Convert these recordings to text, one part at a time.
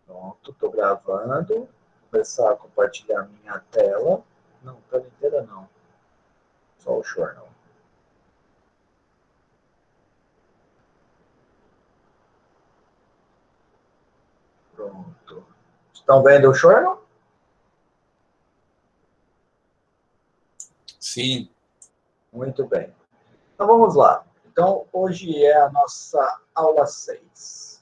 Pronto, estou gravando. Vou começar a compartilhar minha tela. Não, tela inteira não. Só o jornal. Pronto. Estão vendo o jornal? Sim. Muito bem. Então vamos lá. Então hoje é a nossa aula 6.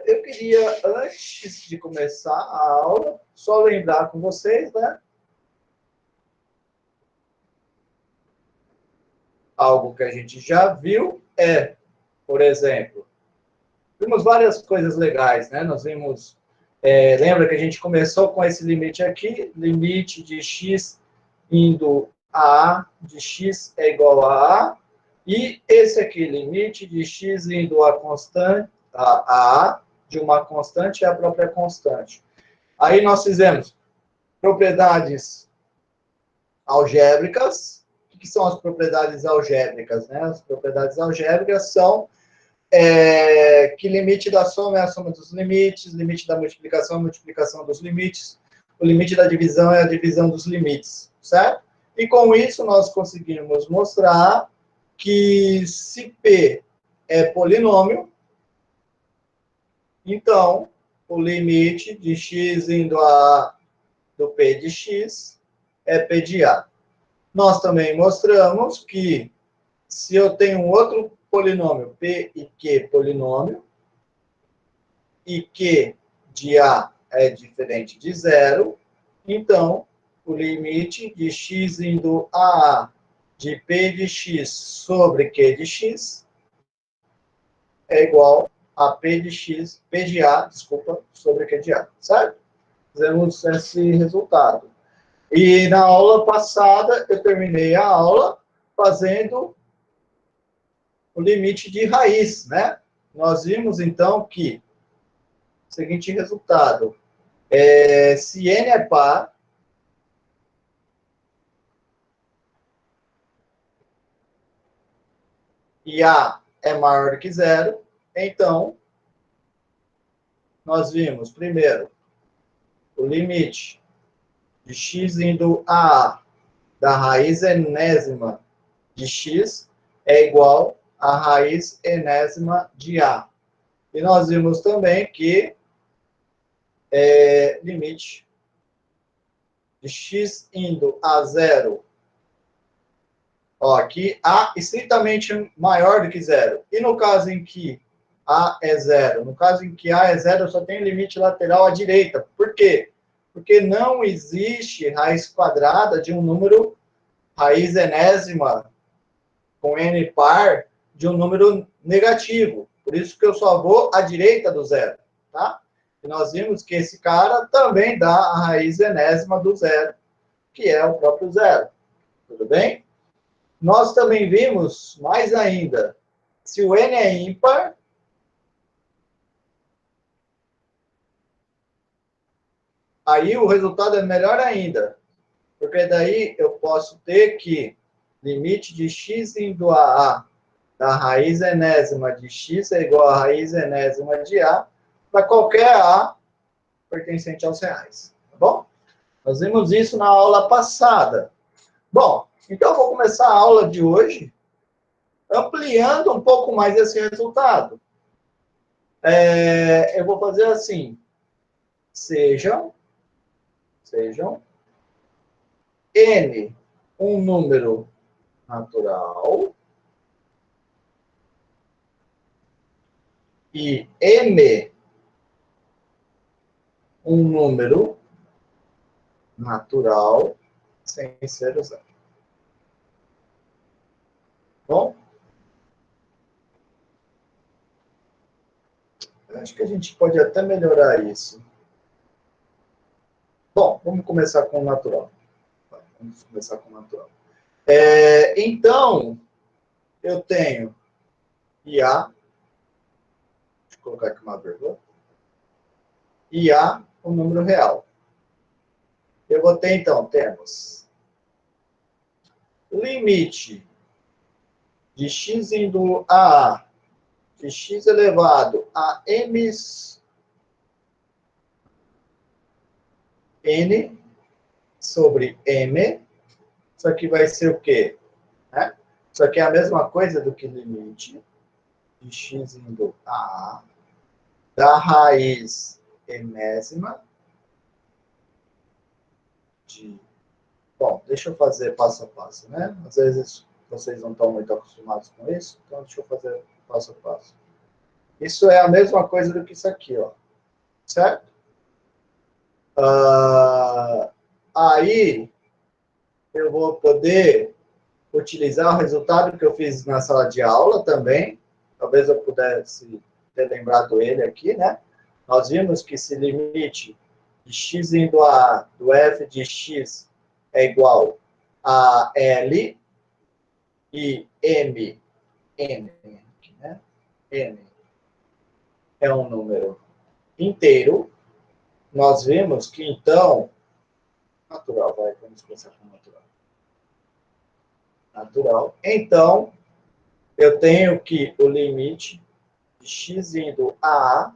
Eu queria, antes de começar a aula, só lembrar com vocês, né? Algo que a gente já viu é, por exemplo, vimos várias coisas legais, né? Nós vimos, lembra que a gente começou com esse limite aqui, limite de x indo a A, de x é igual a A, e esse aqui, limite de x indo a constante, a de uma constante é a própria constante. Aí nós fizemos propriedades algébricas. O que são as propriedades algébricas? Né? As propriedades algébricas são que limite da soma é a soma dos limites, limite da multiplicação é a multiplicação dos limites, o limite da divisão é a divisão dos limites, certo? E com isso nós conseguimos mostrar que se P é polinômio, então o limite de x indo a A do P de x é P de A. Nós também mostramos que se eu tenho um outro polinômio, P e Q polinômio, e Q de A é diferente de zero, então o limite de x indo a A de P de x sobre Q de x é igual a P de x, P de A, desculpa, sobre Q de A, certo? Fizemos esse resultado. E na aula passada, eu terminei a aula fazendo o limite de raiz, né? Nós vimos, então, que o seguinte resultado. Se n é par, e A é maior do que zero, então, nós vimos, primeiro, o limite de x indo a A da raiz enésima de x é igual à raiz enésima de A. E nós vimos também que limite de x indo a zero, ó, aqui A estritamente maior do que zero. E no caso em que A é zero? No caso em que A é zero, só tem limite lateral à direita. Por quê? Porque não existe raiz quadrada de um número raiz enésima com n par de um número negativo. Por isso que eu só vou à direita do zero, tá? E nós vimos que esse cara também dá a raiz enésima do zero, que é o próprio zero. Tudo bem? Nós também vimos, mais ainda, se o n é ímpar, aí o resultado é melhor ainda. Porque daí eu posso ter que limite de x indo a A da raiz enésima de x é igual a raiz enésima de A para qualquer A pertencente aos reais. Tá bom? Nós vimos isso na aula passada. Bom, então eu vou começar a aula de hoje ampliando um pouco mais esse resultado. Eu vou fazer assim. Sejam n um número natural e m um número natural sem ser zero. Bom? Acho que a gente pode até melhorar isso. Bom, vamos começar com o natural. Vamos começar com o natural. Então, eu tenho IA, deixa eu colocar aqui uma vírgula, IA, um número real. Eu vou ter, então, temos limite de x indo a A de x elevado a m n sobre m, isso aqui vai ser o quê? Né? Isso aqui é a mesma coisa do que limite de x indo a da raiz enésima de... Bom, deixa eu fazer passo a passo, né? Às vezes vocês não estão muito acostumados com isso, então deixa eu fazer passo a passo. Isso é a mesma coisa do que isso aqui, ó. Certo? Aí, eu vou poder utilizar o resultado que eu fiz na sala de aula também. Talvez eu pudesse ter lembrado ele aqui, né? Nós vimos que se limite de x indo a do f de x é igual a L e M, N, né? N é um número inteiro. Nós vimos que, então, natural, vamos começar com natural. Natural. Então, eu tenho que o limite de x indo a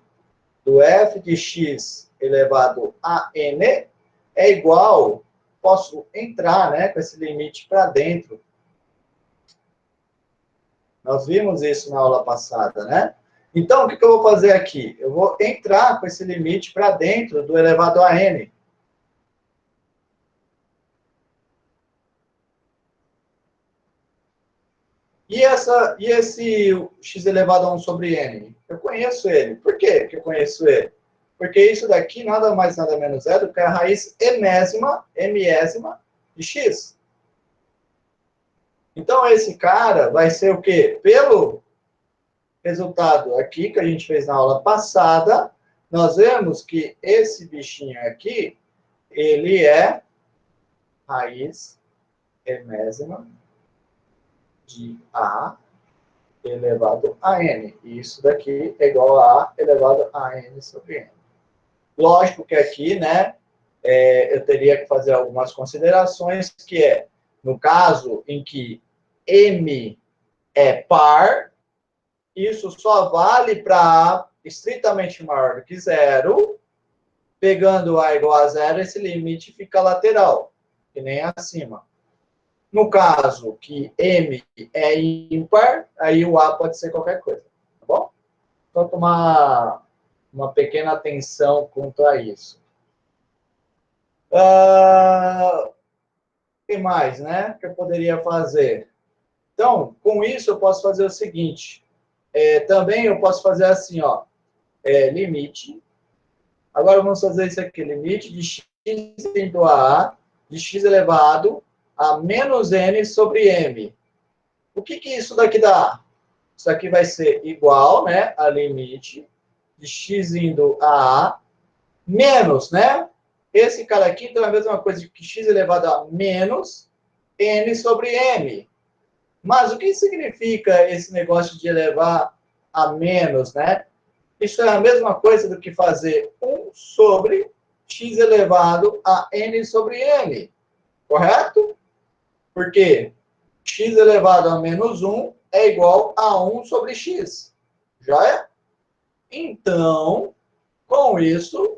do f de x elevado a n é igual, posso entrar, né, com esse limite para dentro. Nós vimos isso na aula passada, né? Então, o que eu vou fazer aqui? Eu vou entrar com esse limite para dentro do elevado a n. E esse x elevado a 1 sobre n? Eu conheço ele. Por quê que eu conheço ele? Porque isso daqui nada mais, nada menos é do que a raiz enésima de x. Então, esse cara vai ser o quê? Pelo resultado aqui que a gente fez na aula passada, nós vemos que esse bichinho aqui, ele é raiz enésima de A elevado a N. E isso daqui é igual a A elevado a N sobre N. Lógico que aqui, né, eu teria que fazer algumas considerações, que é, no caso em que M é par, isso só vale para A estritamente maior do que zero. Pegando A igual a zero, esse limite fica lateral, que nem acima. No caso que M é ímpar, aí o A pode ser qualquer coisa, tá bom? Então, tomar uma pequena atenção quanto a isso. O que mais, né? Que eu poderia fazer? Então, com isso, eu posso fazer o seguinte. Também eu posso fazer assim, ó. Limite. Agora, vamos fazer isso aqui. Limite de x indo a de x elevado a menos n sobre m. O que isso daqui dá? Isso aqui vai ser igual, né, a limite de x indo a menos, né? Esse cara aqui então é a mesma coisa que x elevado a menos n sobre m. Mas o que significa esse negócio de elevar a menos, né? Isso é a mesma coisa do que fazer 1 sobre x elevado a n sobre m. Correto? Porque x elevado a menos 1 é igual a 1 sobre x. Já é? Então, com isso,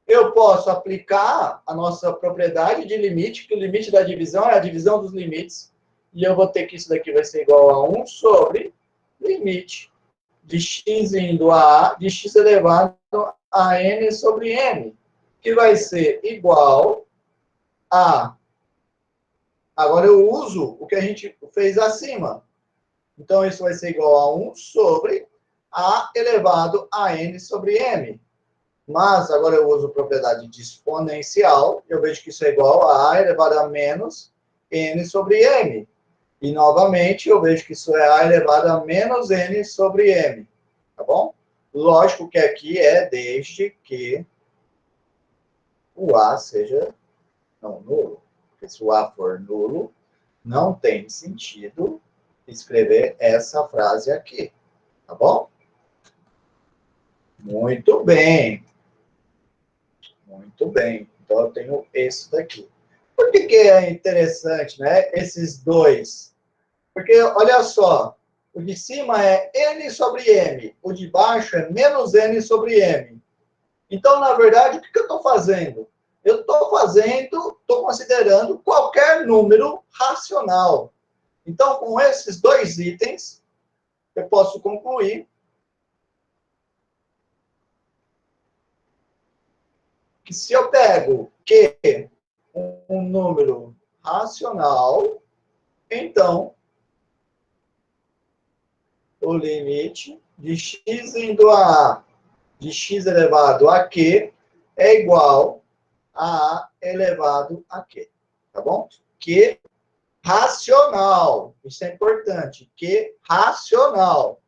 eu posso aplicar a nossa propriedade de limite, que o limite da divisão é a divisão dos limites, e eu vou ter que isso daqui vai ser igual a 1 sobre limite de x indo a de x elevado a n sobre m, que vai ser igual a... Agora eu uso o que a gente fez acima. Então, isso vai ser igual a 1 sobre a elevado a n sobre m. Mas, agora eu uso propriedade de exponencial, eu vejo que isso é igual a elevado a menos n sobre m. E, novamente, eu vejo que isso é a elevado a menos n sobre m. Tá bom? Lógico que aqui é desde que o a seja não nulo. Porque se o a for nulo, não tem sentido escrever essa frase aqui. Tá bom? Muito bem. Muito bem. Então, eu tenho esse daqui. Por que é interessante, né? Esses dois? Porque, olha só, O de cima é n sobre m. O de baixo é menos n sobre m. Então, na verdade, o que eu estou fazendo? Eu estou considerando qualquer número racional. Então, com esses dois itens, eu posso concluir que se eu pego Q um número racional, então o limite de x indo a de x elevado a Q é igual a A elevado a Q. Tá bom? Q racional. Isso é importante. Q racional.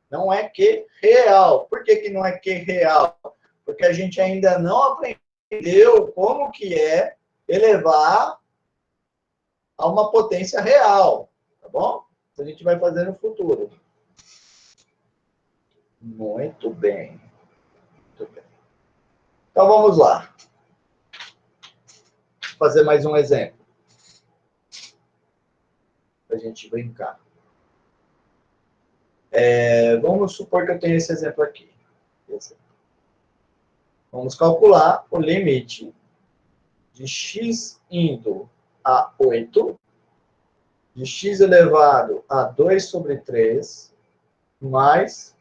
Não é Q real. Por que não é Q real? Porque a gente ainda não aprendeu como que é elevar a uma potência real. Tá bom? Isso a gente vai fazer no futuro. Muito bem. Muito bem. Então, vamos lá. Vou fazer mais um exemplo. Para a gente brincar. Vamos supor que eu tenho esse exemplo aqui. Vamos calcular o limite de x indo a 8, de x elevado a 2 sobre 3, mais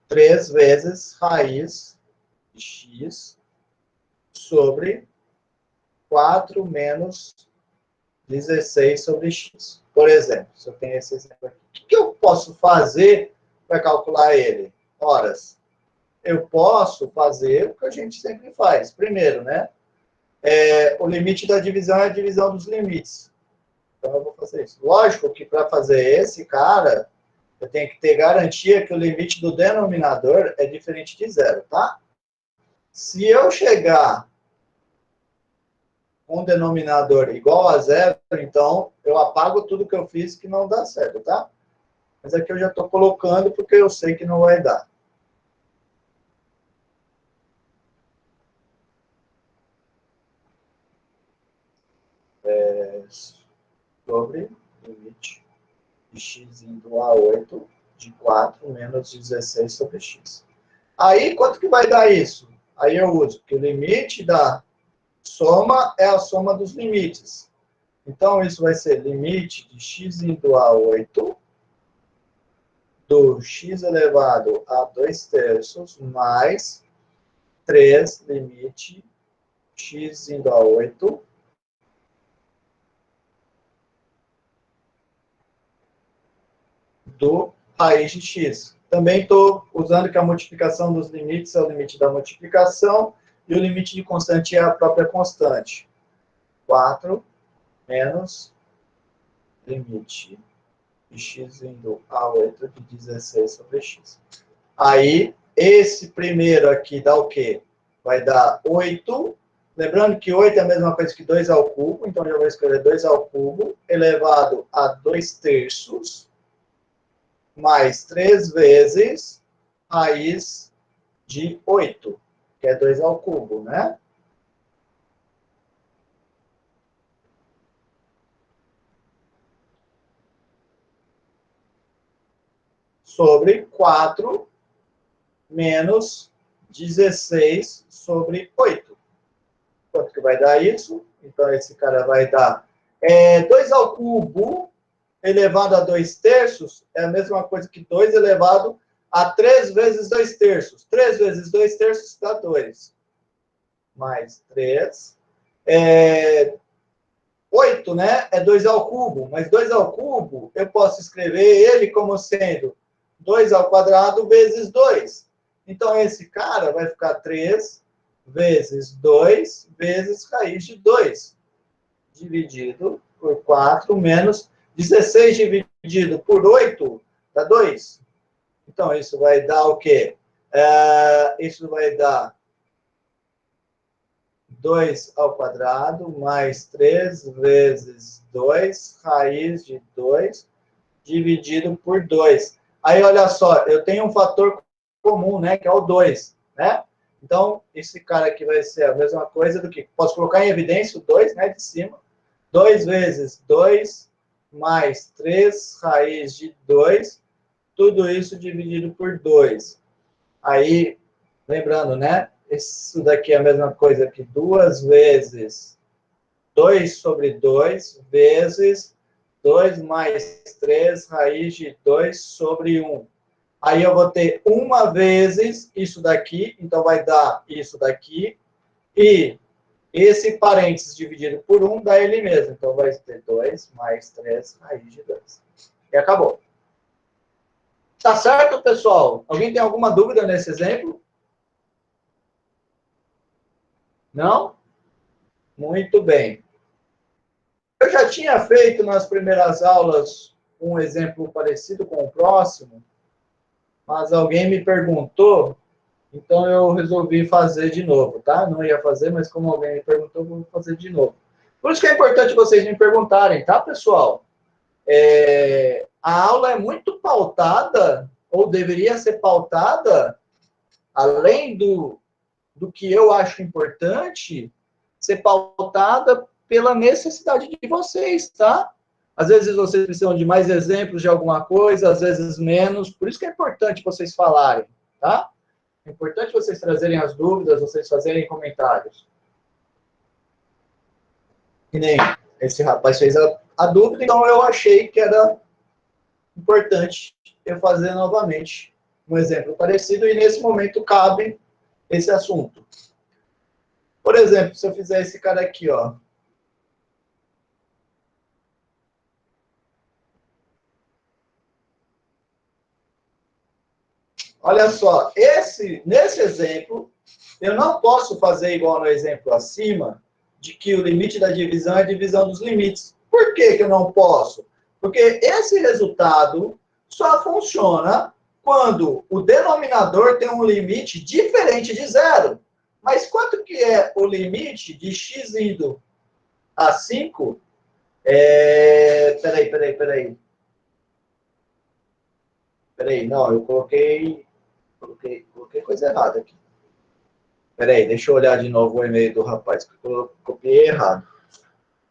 3 vezes raiz de x sobre 4 menos 16 sobre x. Por exemplo, se eu tenho esse exemplo aqui, o que eu posso fazer para calcular ele? Horas. Eu posso fazer o que a gente sempre faz. Primeiro, né? O limite da divisão é a divisão dos limites. Então, eu vou fazer isso. Lógico que para fazer esse cara, eu tenho que ter garantia que o limite do denominador é diferente de zero, tá? Se eu chegar com um denominador igual a zero, então eu apago tudo que eu fiz que não dá certo, tá? Mas aqui eu já estou colocando porque eu sei que não vai dar. Sobre limite de x indo a 8 de 4 menos 16 sobre x. Aí, quanto que vai dar isso? Aí eu uso que o limite da soma é a soma dos limites. Então, isso vai ser limite de x indo a 8 do x elevado a 2 terços mais 3 limite x indo a 8 do raiz de x. Também estou usando que a multiplicação dos limites é o limite da multiplicação e o limite de constante é a própria constante. 4 menos limite de x indo a 8 de 16 sobre x. Aí, esse primeiro aqui dá o quê? Vai dar 8. Lembrando que 8 é a mesma coisa que 2 ao cubo, então eu vou escrever 2 ao cubo, elevado a 2 terços, mais 3 vezes raiz de 8, que é 2 ao cubo, né? Sobre 4 menos 16 sobre 8. Quanto que vai dar isso? Então, esse cara vai dar 2 ao cubo elevado a 2 terços é a mesma coisa que 2 elevado a 3 vezes 2 terços. 3 vezes 2 terços dá 2. Mais 3. 8, né? É 2 ao cubo. Mas 2 ao cubo, eu posso escrever ele como sendo 2 ao quadrado vezes 2. Então, esse cara vai ficar 3 vezes 2 vezes raiz de 2. Dividido por 4 menos 16 dividido por 8 dá 2. Então, isso vai dar o quê? Isso vai dar 2 ao quadrado mais 3 vezes 2, raiz de 2, dividido por 2. Aí, olha só, eu tenho um fator comum, né, que é o 2, né? Então, esse cara aqui vai ser a mesma coisa do que... Posso colocar em evidência o 2, né, de cima. 2 vezes 2 mais 3 raiz de 2, tudo isso dividido por 2. Aí, lembrando, né? Isso daqui é a mesma coisa que 2 vezes 2 sobre 2 vezes 2 mais 3 raiz de 2 sobre 1. Aí eu vou ter 1 vezes isso daqui, então vai dar isso daqui, e esse parênteses dividido por 1 dá ele mesmo. Então vai ter 2 mais 3 raiz de 2. E acabou. Tá certo, pessoal? Alguém tem alguma dúvida nesse exemplo? Não? Muito bem. Eu já tinha feito nas primeiras aulas um exemplo parecido com o próximo, mas alguém me perguntou, então eu resolvi fazer de novo, tá? Não ia fazer, mas como alguém me perguntou, eu vou fazer de novo. Por isso que é importante vocês me perguntarem, tá, pessoal? A aula é muito pautada, ou deveria ser pautada, além do que eu acho importante, ser pautada pela necessidade de vocês, tá? Às vezes vocês precisam de mais exemplos de alguma coisa, às vezes menos. Por isso que é importante vocês falarem, tá? É importante vocês trazerem as dúvidas, vocês fazerem comentários. Que nem esse rapaz fez a dúvida, então eu achei que era importante eu fazer novamente um exemplo parecido, e nesse momento cabe esse assunto. Por exemplo, se eu fizer esse cara aqui, ó. Olha só, nesse exemplo, eu não posso fazer igual no exemplo acima, de que o limite da divisão é a divisão dos limites. Por que eu não posso? Porque esse resultado só funciona quando o denominador tem um limite diferente de zero. Mas quanto que é o limite de x indo a 5? Peraí, não, eu coloquei coisa errada aqui. Peraí, deixa eu olhar de novo o e-mail do rapaz, que eu copiei errado.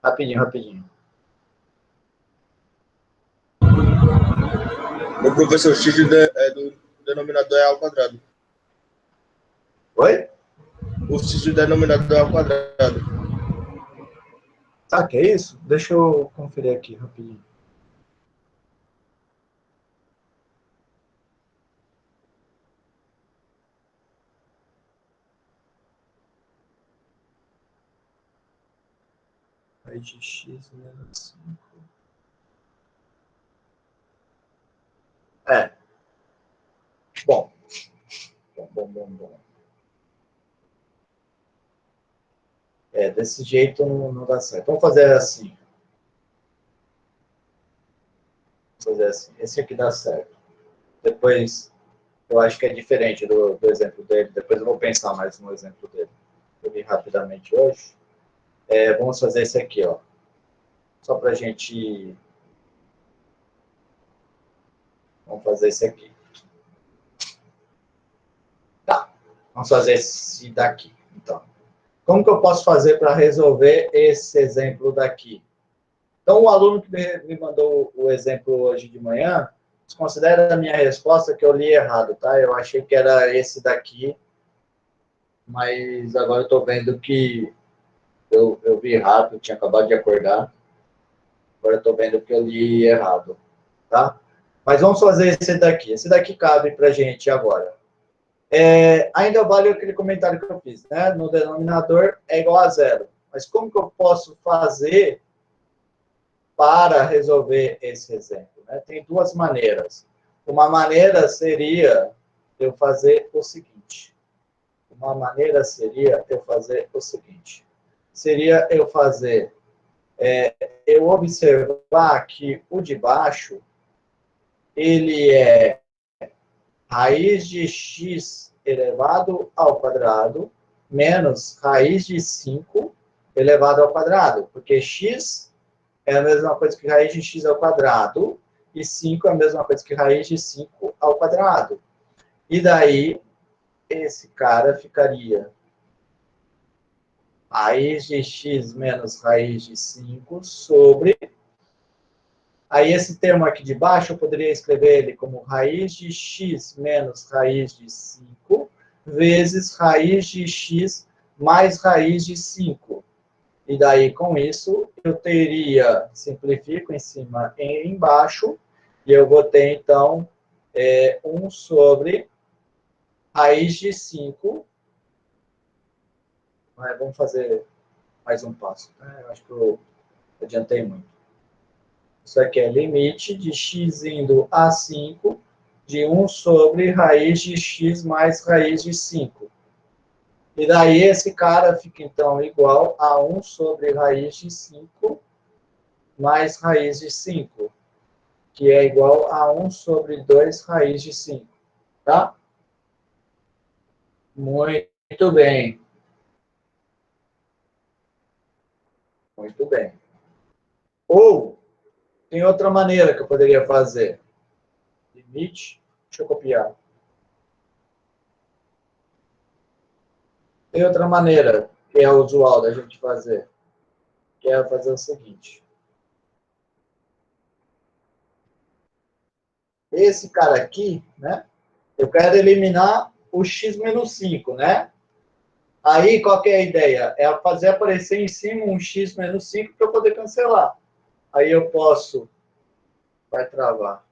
Rapidinho. Meu professor, o x do denominador é ao quadrado. Oi? O x do denominador é ao quadrado. Ah, que é isso? Deixa eu conferir aqui rapidinho. Raiz de x menos 5. Bom. Desse jeito não dá certo. Vamos fazer assim. Esse aqui dá certo. Depois, eu acho que é diferente do exemplo dele. Depois eu vou pensar mais no exemplo dele. Eu vi rapidamente hoje. Vamos fazer esse aqui, ó. Só para a gente... Vamos fazer esse aqui. Tá. Vamos fazer esse daqui, então. Como que eu posso fazer para resolver esse exemplo daqui? Então, o aluno que me mandou o exemplo hoje de manhã, desconsidera a minha resposta que eu li errado, tá? Eu achei que era esse daqui, mas agora eu estou vendo que eu vi errado, eu tinha acabado de acordar. Agora eu estou vendo que eu li errado, tá? Mas vamos fazer esse daqui. Esse daqui cabe para a gente agora. Ainda vale aquele comentário que eu fiz, né? No denominador é igual a zero. Mas como que eu posso fazer para resolver esse exemplo, né? Tem duas maneiras. Uma maneira seria eu fazer o seguinte. Seria eu fazer... eu observar que o de baixo, ele é raiz de x elevado ao quadrado menos raiz de 5 elevado ao quadrado. Porque x é a mesma coisa que raiz de x ao quadrado, e 5 é a mesma coisa que raiz de 5 ao quadrado. E daí, esse cara ficaria raiz de x menos raiz de 5 sobre... Aí, esse termo aqui de baixo, eu poderia escrever ele como raiz de x menos raiz de 5 vezes raiz de x mais raiz de 5. E daí, com isso, eu teria, simplifico em cima e embaixo, e eu vou ter, então, 1 sobre raiz de 5. Vamos fazer mais um passo. Eu acho que eu adiantei muito. Isso aqui é limite de x indo a 5 de 1 sobre raiz de x mais raiz de 5. E daí esse cara fica, então, igual a 1 sobre raiz de 5 mais raiz de 5, que é igual a 1 sobre 2 raiz de 5. Tá? Muito bem. Muito bem. Ou, tem outra maneira que eu poderia fazer. Limite, deixa eu copiar. Tem outra maneira que é usual da gente fazer, que é fazer o seguinte. Esse cara aqui, né? Eu quero eliminar o x menos 5, né? Aí, qual que é a ideia? É fazer aparecer em cima um x menos 5 para eu poder cancelar. Aí eu posso... Vai travar.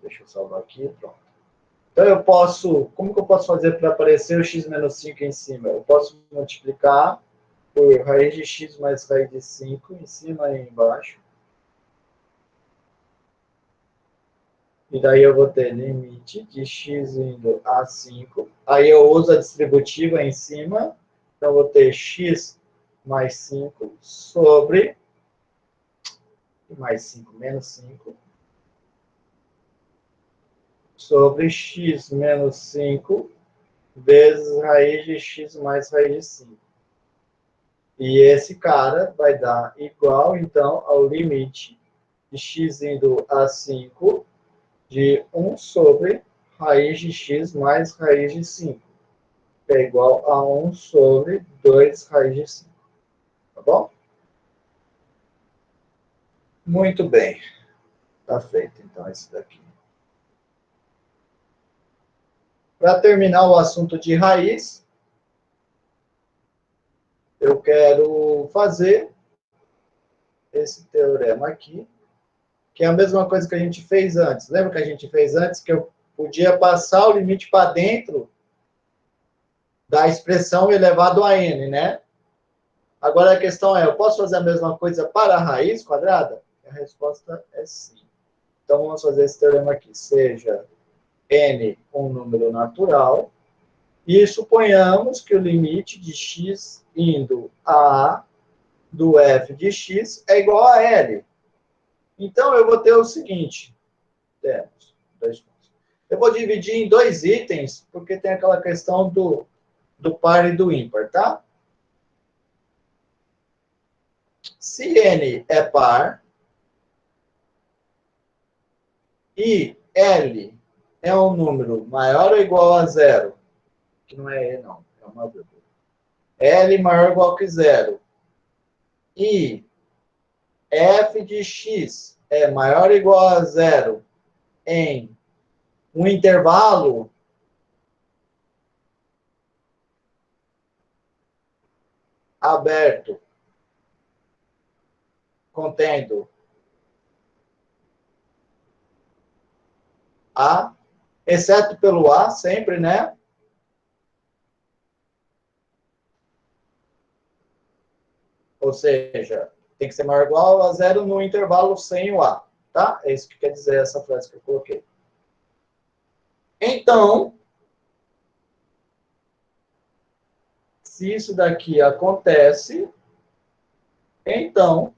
Deixa eu salvar aqui, pronto. Então, eu posso... Como que eu posso fazer para aparecer o x menos 5 em cima? Eu posso multiplicar por raiz de x mais raiz de 5 em cima e embaixo. E daí eu vou ter limite de x indo a 5. Aí eu uso a distributiva em cima. Então, eu vou ter x mais 5 sobre... mais 5 menos 5. Sobre x menos 5 vezes raiz de x mais raiz de 5. E esse cara vai dar igual, então, ao limite de x indo a 5 de 1 sobre raiz de x mais raiz de 5. Que é igual a 1 sobre 2 raiz de 5. Tá bom? Muito bem. Tá feito, então, esse daqui. Para terminar o assunto de raiz, eu quero fazer esse teorema aqui, que é a mesma coisa que a gente fez antes. Lembra que a gente fez antes que eu podia passar o limite para dentro da expressão elevado a n, né? Agora a questão é, eu posso fazer a mesma coisa para a raiz quadrada? A resposta é sim. Então vamos fazer esse teorema aqui. Seja n um número natural, e suponhamos que o limite de x indo a do f de x é igual a L. Então, eu vou ter o seguinte. Temos dois pontos. Eu vou dividir em dois itens, porque tem aquela questão do par e do ímpar, tá? Se n é par e L é um número maior ou igual a zero, que não é E, não, é uma vírgula. L maior ou igual que zero. E f de x é maior ou igual a zero em um intervalo aberto contendo A, exceto pelo A, sempre, né? Ou seja, tem que ser maior ou igual a zero no intervalo sem o A, tá? É isso que quer dizer essa frase que eu coloquei. Então, se isso daqui acontece, então,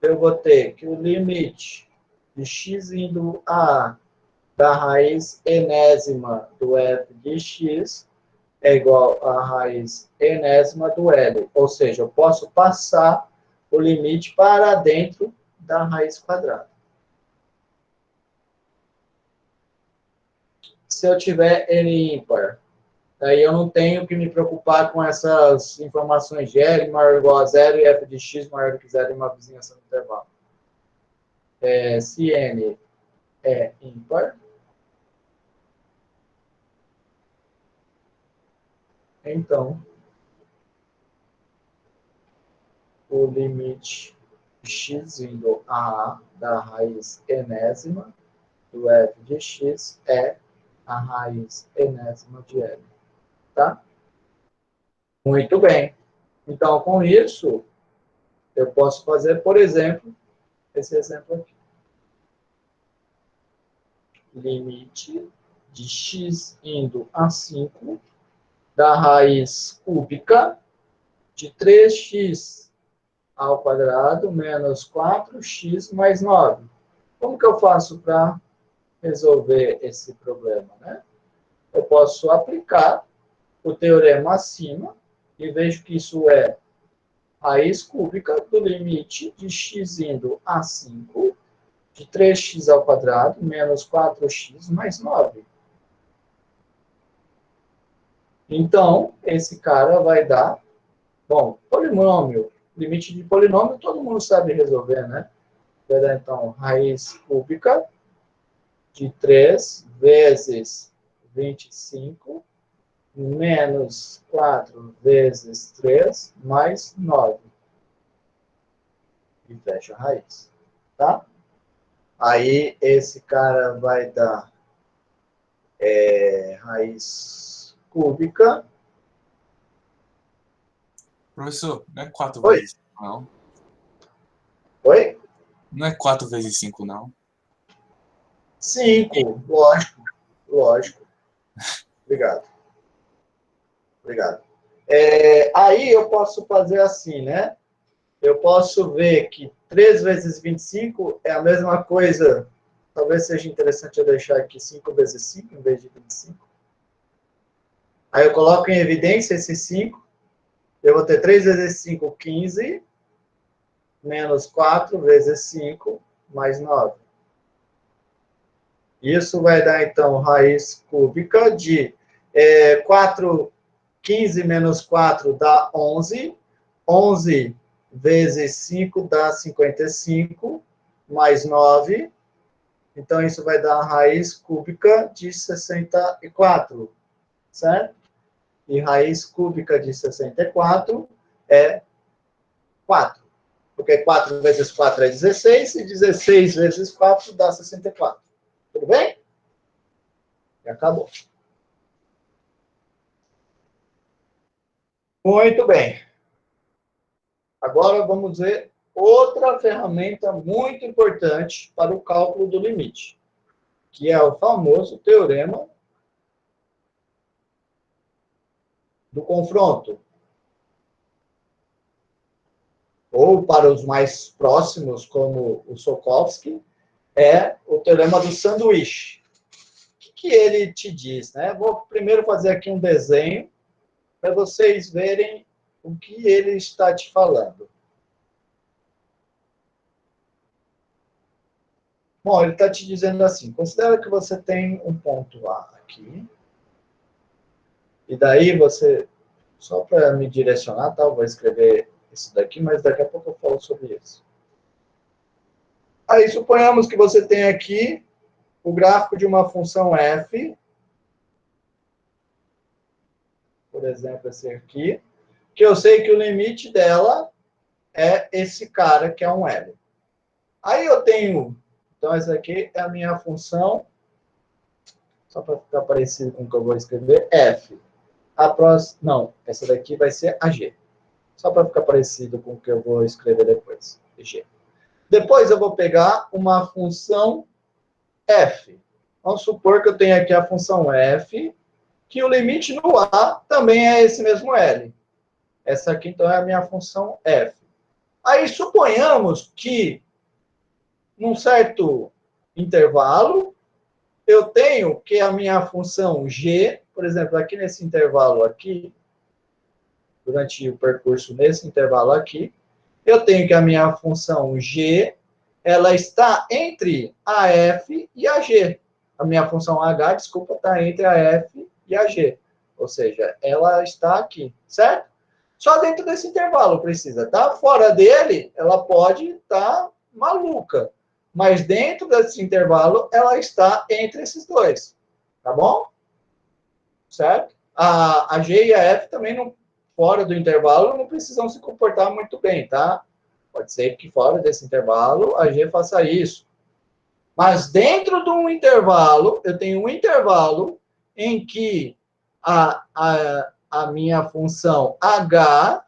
eu vou ter que o limite de x indo a da raiz enésima do f de x é igual a raiz enésima do L. Ou seja, eu posso passar o limite para dentro da raiz quadrada. se eu tiver N ímpar? Daí eu não tenho que me preocupar com essas informações de L maior ou igual a zero e f de x maior do que zero em uma vizinhança no intervalo. Se N é ímpar, então o limite de x indo a A da raiz enésima do f de x é a raiz enésima de L. Tá? Muito bem. Então, com isso, eu posso fazer, por exemplo, esse exemplo aqui. Limite de x indo a 5 da raiz cúbica de 3x ao quadrado menos 4x mais 9. Como que eu faço para resolver esse problema, né? Eu posso aplicar o teorema acima e vejo que isso é raiz cúbica do limite de x indo a 5 de 3x ao quadrado menos 4x mais 9. Então, esse cara vai dar, bom, polinômio, limite de polinômio todo mundo sabe resolver, né? Vai dar, então, raiz cúbica de 3 vezes 25 menos 4 vezes 3 mais 9. E fecha a raiz, tá? Aí, esse cara vai dar raiz cúbica. Professor, não é 4 Oi? vezes 5, não? Oi? Não é 4 vezes 5, não? 5, lógico. Lógico. Obrigado. Obrigado. Aí eu posso fazer assim, né? Eu posso ver que 3 vezes 25 é a mesma coisa. Talvez seja interessante eu deixar aqui 5 vezes 5 em vez de 25. Aí eu coloco em evidência esse 5. Eu vou ter 3 vezes 5, 15. Menos 4 vezes 5, mais 9. Isso vai dar, então, raiz cúbica de 15 menos 4 dá 11. 11 vezes 5 dá 55, mais 9. Então, isso vai dar a raiz cúbica de 64, certo? E raiz cúbica de 64 é 4. Porque 4 vezes 4 é 16, e 16 vezes 4 dá 64. Tudo bem? E acabou. Muito bem. Agora vamos ver outra ferramenta muito importante para o cálculo do limite, que é o famoso teorema do confronto. Ou, para os mais próximos, como o Sokovsky, é o teorema do sanduíche. O que ele te diz, né? Vou primeiro fazer aqui um desenho para vocês verem o que ele está te falando. Bom, ele está te dizendo assim, considera que você tem um ponto A aqui, e daí você, só para me direcionar, tá? Eu vou escrever isso daqui, mas daqui a pouco eu falo sobre isso. Aí, suponhamos que você tem aqui o gráfico de uma função f, por exemplo, esse aqui, que eu sei que o limite dela é esse cara, que é um L. Aí eu tenho, então essa aqui é a minha função, só para ficar parecido com o que eu vou escrever, f. A próxima, não, essa daqui vai ser a g. Só para ficar parecido com o que eu vou escrever depois, g. Depois eu vou pegar uma função f. Vamos supor que eu tenho aqui a função f, que o limite no A também é esse mesmo L. Essa aqui, então, é a minha função f. Aí, suponhamos que, num certo intervalo, eu tenho que a minha função g, por exemplo, aqui nesse intervalo aqui, durante o percurso nesse intervalo aqui, eu tenho que a minha função g, ela está entre a f e a g. a minha função h, desculpa, está entre a f e a g. Ou seja, ela está aqui, certo? Só dentro desse intervalo precisa, tá? Fora dele, ela pode estar maluca. Mas dentro desse intervalo, ela está entre esses dois. Tá bom? Certo? A G e a F também, não, fora do intervalo, não precisam se comportar muito bem, tá? Pode ser que fora desse intervalo, a G faça isso. Mas dentro de um intervalo, eu tenho um intervalo em que a minha função H,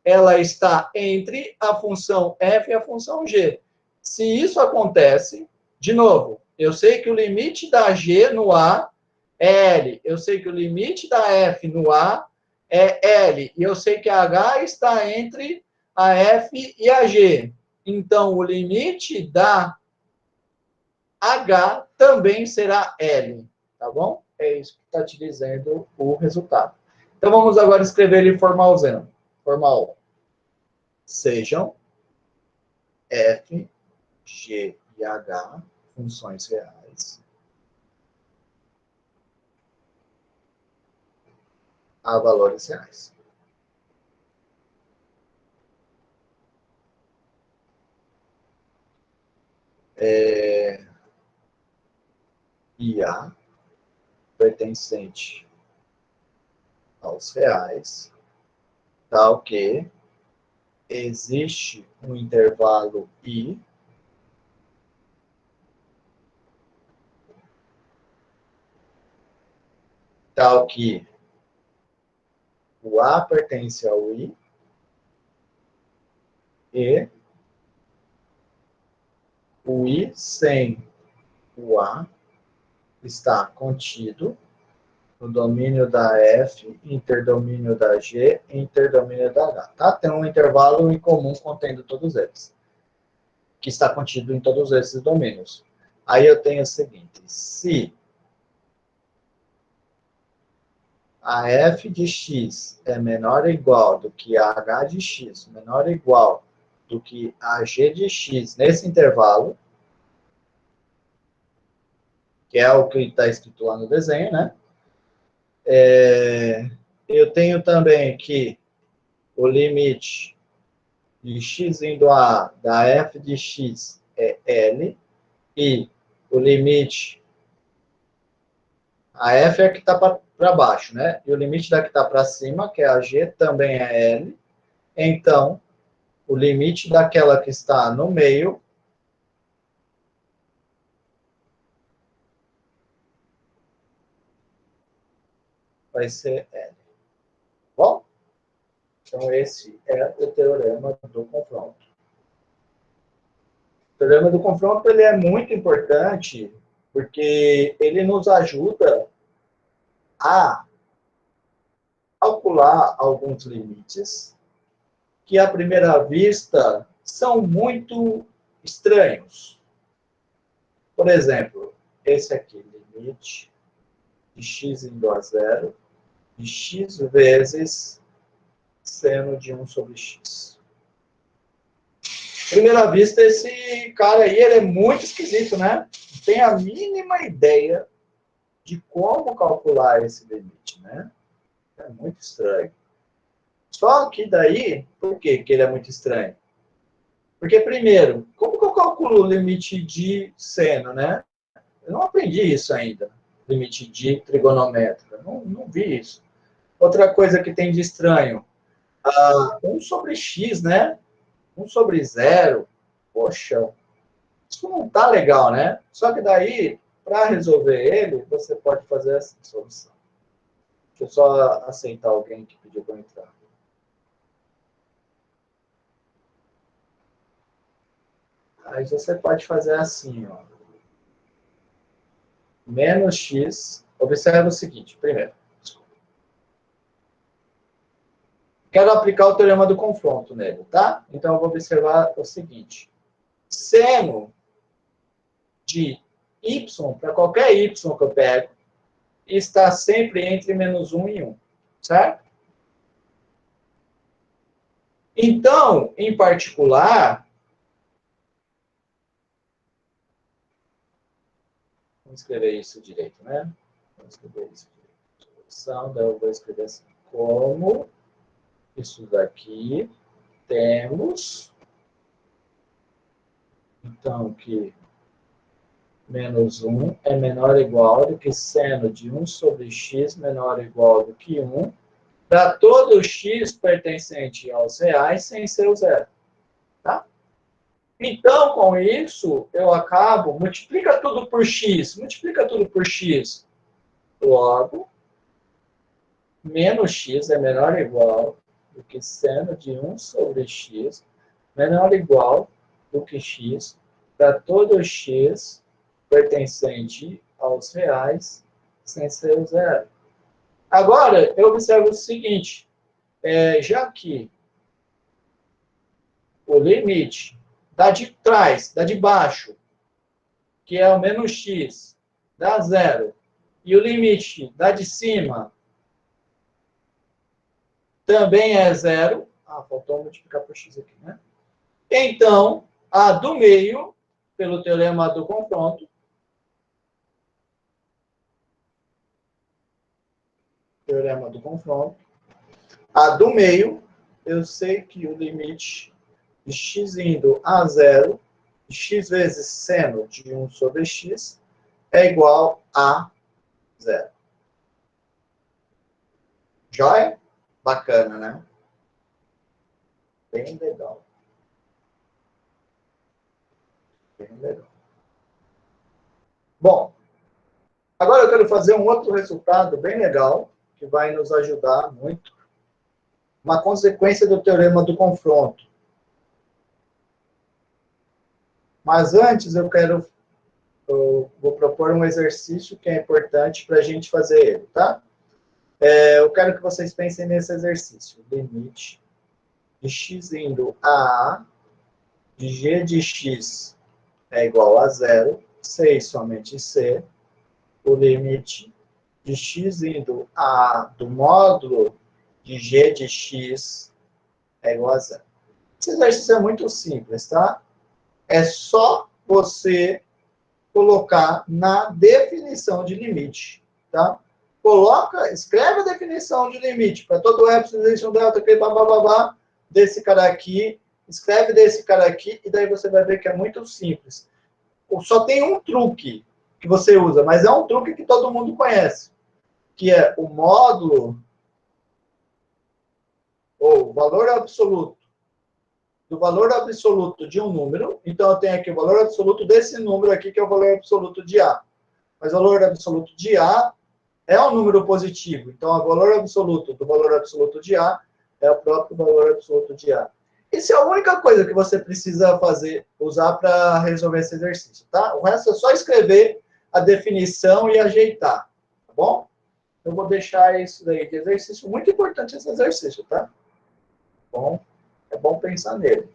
ela está entre a função F e a função G. Se isso acontece, de novo, eu sei que o limite da G no A é L. Eu sei que o limite da F no A é L. E eu sei que a H está entre a F e a G. Então, o limite da H também será L. Tá bom? É isso que está te dizendo o resultado. Então, vamos agora escrever ele formalzão. Formal. Sejam F, G e H funções reais a valores reais. IA pertencente aos reais, tal que existe um intervalo I tal que o A pertence ao I e o I sem o A está contido no domínio da F, interdomínio da G e interdomínio da H. Tá? Tem um intervalo em comum contendo todos eles, que está contido em todos esses domínios. Aí eu tenho o seguinte, se a f de x é menor ou igual do que a h de x, menor ou igual do que a g de x nesse intervalo, que é o que está escrito lá no desenho, né? Eu tenho também que o limite de x indo a da f de x é L, e o limite, a f é a que está para baixo, né? E o limite da que está para cima, que é a g, também é L. Então, o limite daquela que está no meio vai ser L. Bom? Então, esse é o teorema do confronto. O teorema do confronto ele é muito importante porque ele nos ajuda a calcular alguns limites que, à primeira vista, são muito estranhos. Por exemplo, esse aqui, limite de x indo a zero, de x vezes seno de 1 sobre x. À primeira vista, esse cara aí ele é muito esquisito, né? Não tem a mínima ideia de como calcular esse limite, né? É muito estranho. Só que daí, por que ele é muito estranho? Porque, primeiro, como que eu calculo o limite de seno, né? Eu não aprendi isso ainda, limite de trigonométrica. Não vi isso. Outra coisa que tem de estranho, 1 sobre x, né? 1 sobre 0. Poxa, isso não tá legal, né? Só que daí, para resolver ele, você pode fazer essa solução. Deixa eu só aceitar alguém que pediu para entrar. Aí você pode fazer assim, ó. Menos x. Observa o seguinte, primeiro. Quero aplicar o teorema do confronto nele, tá? Então, eu vou observar o seguinte. Seno de y, para qualquer y que eu pego, está sempre entre menos 1 e 1, certo? Então, em particular, Vamos escrever isso direito, né? Vamos escrever isso direito. Solução, daí eu vou escrever assim. Como isso daqui temos, então, que menos 1 é menor ou igual do que seno de 1 sobre x menor ou igual do que 1, para todo x pertencente aos reais sem ser o zero. Tá? Então, com isso, eu acabo, multiplica tudo por x, logo, menos x é menor ou igual do que seno de 1 sobre x, menor ou igual do que x, para todo x pertencente aos reais, sem ser o zero. Agora, eu observo o seguinte, já que o limite da de trás, da de baixo, que é o menos x, dá zero, e o limite da de cima também é zero. Ah, faltou multiplicar por x aqui, né? Então, a do meio, pelo teorema do confronto, a do meio, eu sei que o limite de x indo a zero, de x vezes seno de 1 sobre x, é igual a zero. Joia? Bacana, né? Bem legal. Bem legal. Bom, agora eu quero fazer um outro resultado bem legal, que vai nos ajudar muito. Uma consequência do teorema do confronto. Mas antes eu vou propor um exercício que é importante para a gente fazer ele, tá? Eu quero que vocês pensem nesse exercício. Limite de x indo a A, de g de x é igual a zero, C e somente C. O limite de x indo a A do módulo de g de x é igual a zero. Esse exercício é muito simples, tá? É só você colocar na definição de limite, tá? Escreve a definição de limite para todo epsilon, delta, aquele blá, desse cara aqui, escreve desse cara aqui, e daí você vai ver que é muito simples. Só tem um truque que você usa, mas é um truque que todo mundo conhece, que é o módulo, ou o valor absoluto, do valor absoluto de um número. Então, eu tenho aqui o valor absoluto desse número aqui, que é o valor absoluto de A. Mas o valor absoluto de A é um número positivo. Então, o valor absoluto do valor absoluto de A é o próprio valor absoluto de A. Isso é a única coisa que você precisa usar para resolver esse exercício, tá? O resto é só escrever a definição e ajeitar, tá bom? Eu vou deixar isso daí de exercício. Muito importante esse exercício, tá? Bom, é bom pensar nele.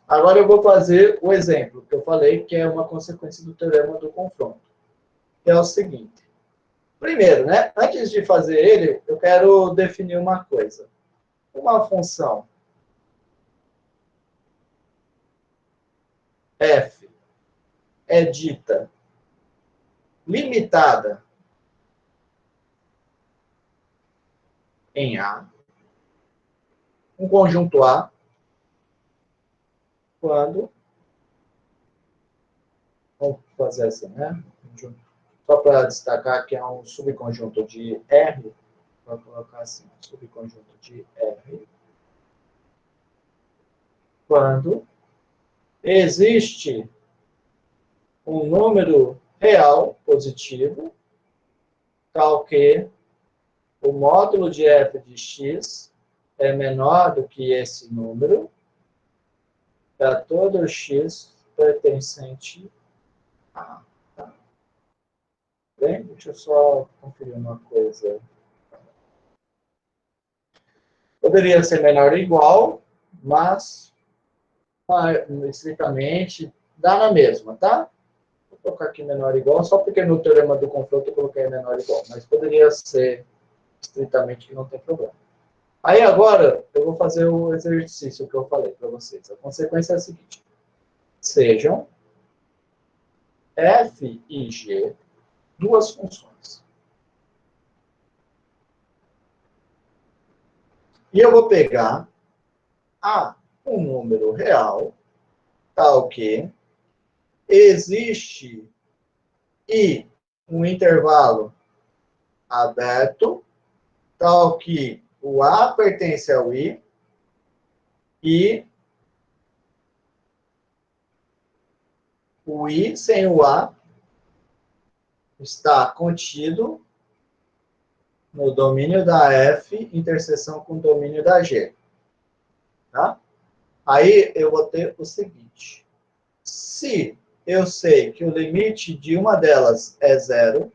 Agora eu vou fazer o exemplo que eu falei, que é uma consequência do teorema do confronto. Que é o seguinte. Primeiro, né? Antes de fazer ele, eu quero definir uma coisa. Uma função f é dita limitada em A, um conjunto A, quando... Vamos fazer assim, né? Só para destacar que é um subconjunto de R, vou colocar assim, subconjunto de R, quando existe um número real positivo, tal que o módulo de f de x é menor do que esse número para todo x pertencente a. Tá? Bem, deixa eu só conferir uma coisa. Poderia ser menor ou igual, mas estritamente dá na mesma, tá? Vou colocar aqui menor ou igual, só porque no teorema do confronto eu coloquei menor ou igual, mas poderia ser estritamente que não tem problema. Aí agora, eu vou fazer o exercício que eu falei para vocês. A consequência é a seguinte. Sejam f e g duas funções. E eu vou pegar um número real, tal que existe e um intervalo aberto, tal que o A pertence ao I e o I sem o A está contido no domínio da F, interseção com o domínio da G. Tá? Aí eu vou ter o seguinte. Se eu sei que o limite de uma delas é zero,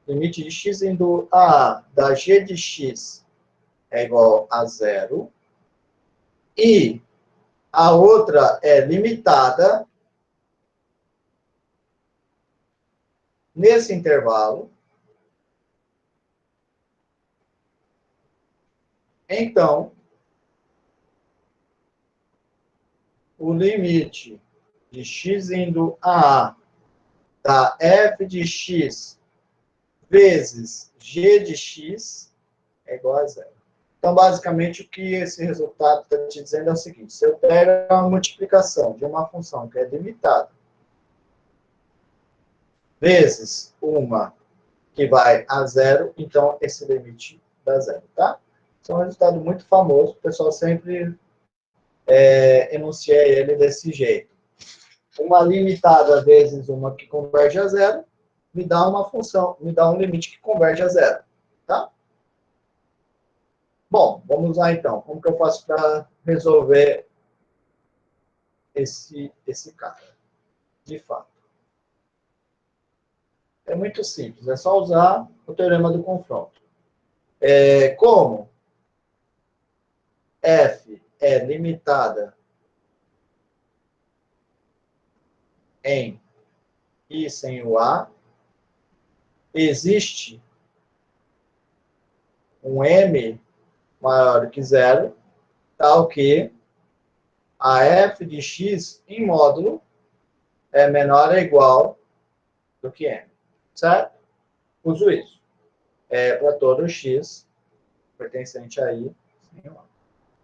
limite de x indo a A da G de x é igual a zero, e a outra é limitada nesse intervalo, então, o limite de x indo a A da f de x vezes g de x é igual a zero. Então, basicamente, o que esse resultado está te dizendo é o seguinte. Se eu pego a multiplicação de uma função que é limitada vezes uma que vai a zero, então esse limite dá zero, tá? Isso é um resultado muito famoso, o pessoal sempre enuncia ele desse jeito. Uma limitada vezes uma que converge a zero, me dá uma função, me dá um limite que converge a zero, tá? Bom, vamos lá então. Como que eu faço para resolver esse cara, de fato? É muito simples, é só usar o teorema do confronto. Como f é limitada em I sem o A, existe um M maior que zero, tal que a f de x em módulo é menor ou igual do que M. Certo? Uso isso. Para todo x pertencente a I sem o A.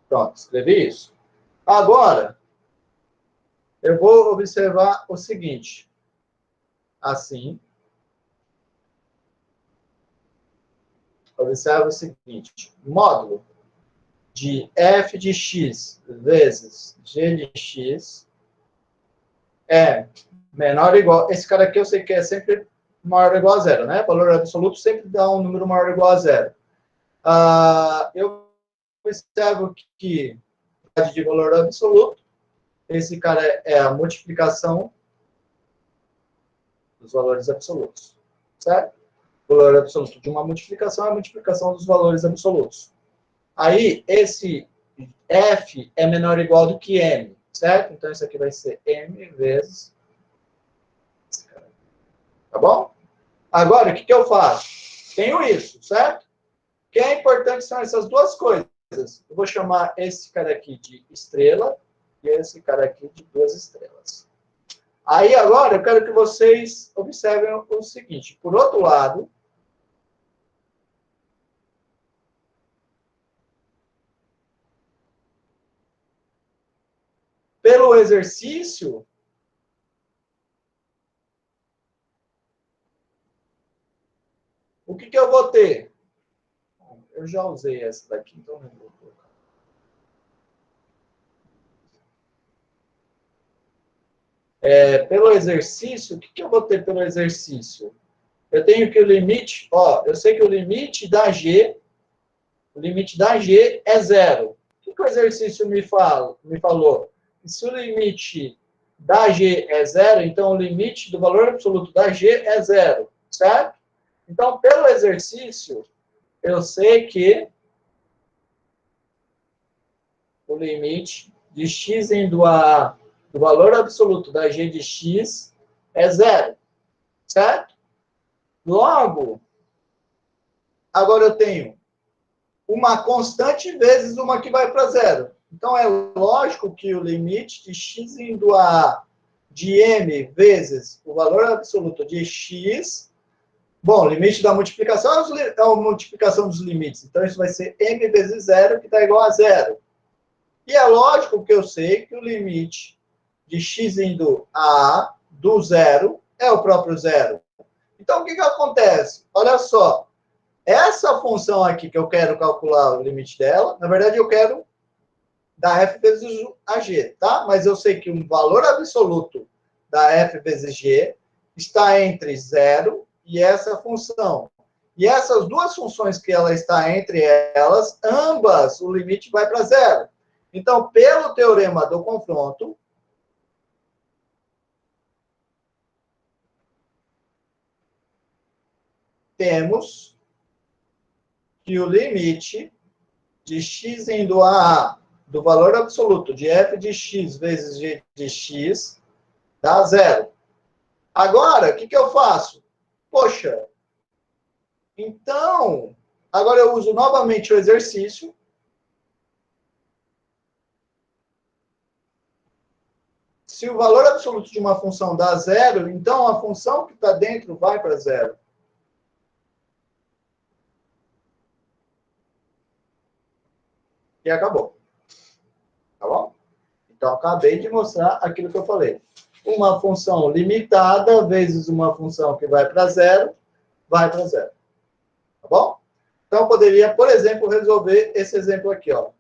Pronto, escrevi isso. Agora, eu vou observar o seguinte. Assim, observa o seguinte. Módulo de f de x vezes g de x é menor ou igual... Esse cara aqui eu sei que é sempre maior ou igual a zero, né? Valor absoluto sempre dá um número maior ou igual a zero. Eu observo que de valor absoluto, esse cara é a multiplicação dos valores absolutos, certo? O valor absoluto de uma multiplicação é a multiplicação dos valores absolutos. Aí, esse f é menor ou igual do que m, certo? Então, isso aqui vai ser m vezes esse cara. Tá bom? Agora, o que eu faço? Tenho isso, certo? O que é importante são essas duas coisas. Eu vou chamar esse cara aqui de estrela e esse cara aqui de duas estrelas. Aí, agora, eu quero que vocês observem o seguinte. Por outro lado, pelo exercício, o que eu vou ter? Eu já usei essa daqui, então não vou colocar. Pelo exercício, o que eu vou ter pelo exercício? Eu tenho que o limite, eu sei que o limite da G é zero. O que o exercício me falou? Se o limite da G é zero, então o limite do valor absoluto da G é zero, certo? Então, pelo exercício, eu sei que o limite de x indo a A do valor absoluto da G de x é zero, certo? Logo, agora eu tenho uma constante vezes uma que vai para zero. Então, é lógico que o limite de x indo a de m vezes o valor absoluto de x, bom, limite da multiplicação é a multiplicação dos limites. Então, isso vai ser m vezes zero, que está igual a zero. E é lógico que eu sei que o limite de x indo a do zero é o próprio zero. Então, o que acontece? Olha só. Essa função aqui que eu quero calcular o limite dela, na verdade, eu quero da f vezes a g, tá? Mas eu sei que um valor absoluto da f vezes g está entre zero e essa função. E essas duas funções que ela está entre elas, ambas, o limite vai para zero. Então, pelo teorema do confronto, temos que o limite de x indo a do valor absoluto de f de x vezes g de x dá zero. Agora, o que eu faço? Poxa, então, agora eu uso novamente o exercício. Se o valor absoluto de uma função dá zero, então a função que está dentro vai para zero. E acabou. Tá bom? Então, acabei de mostrar aquilo que eu falei. Uma função limitada vezes uma função que vai para zero, vai para zero. Tá bom? Então, eu poderia, por exemplo, resolver esse exemplo aqui, ó.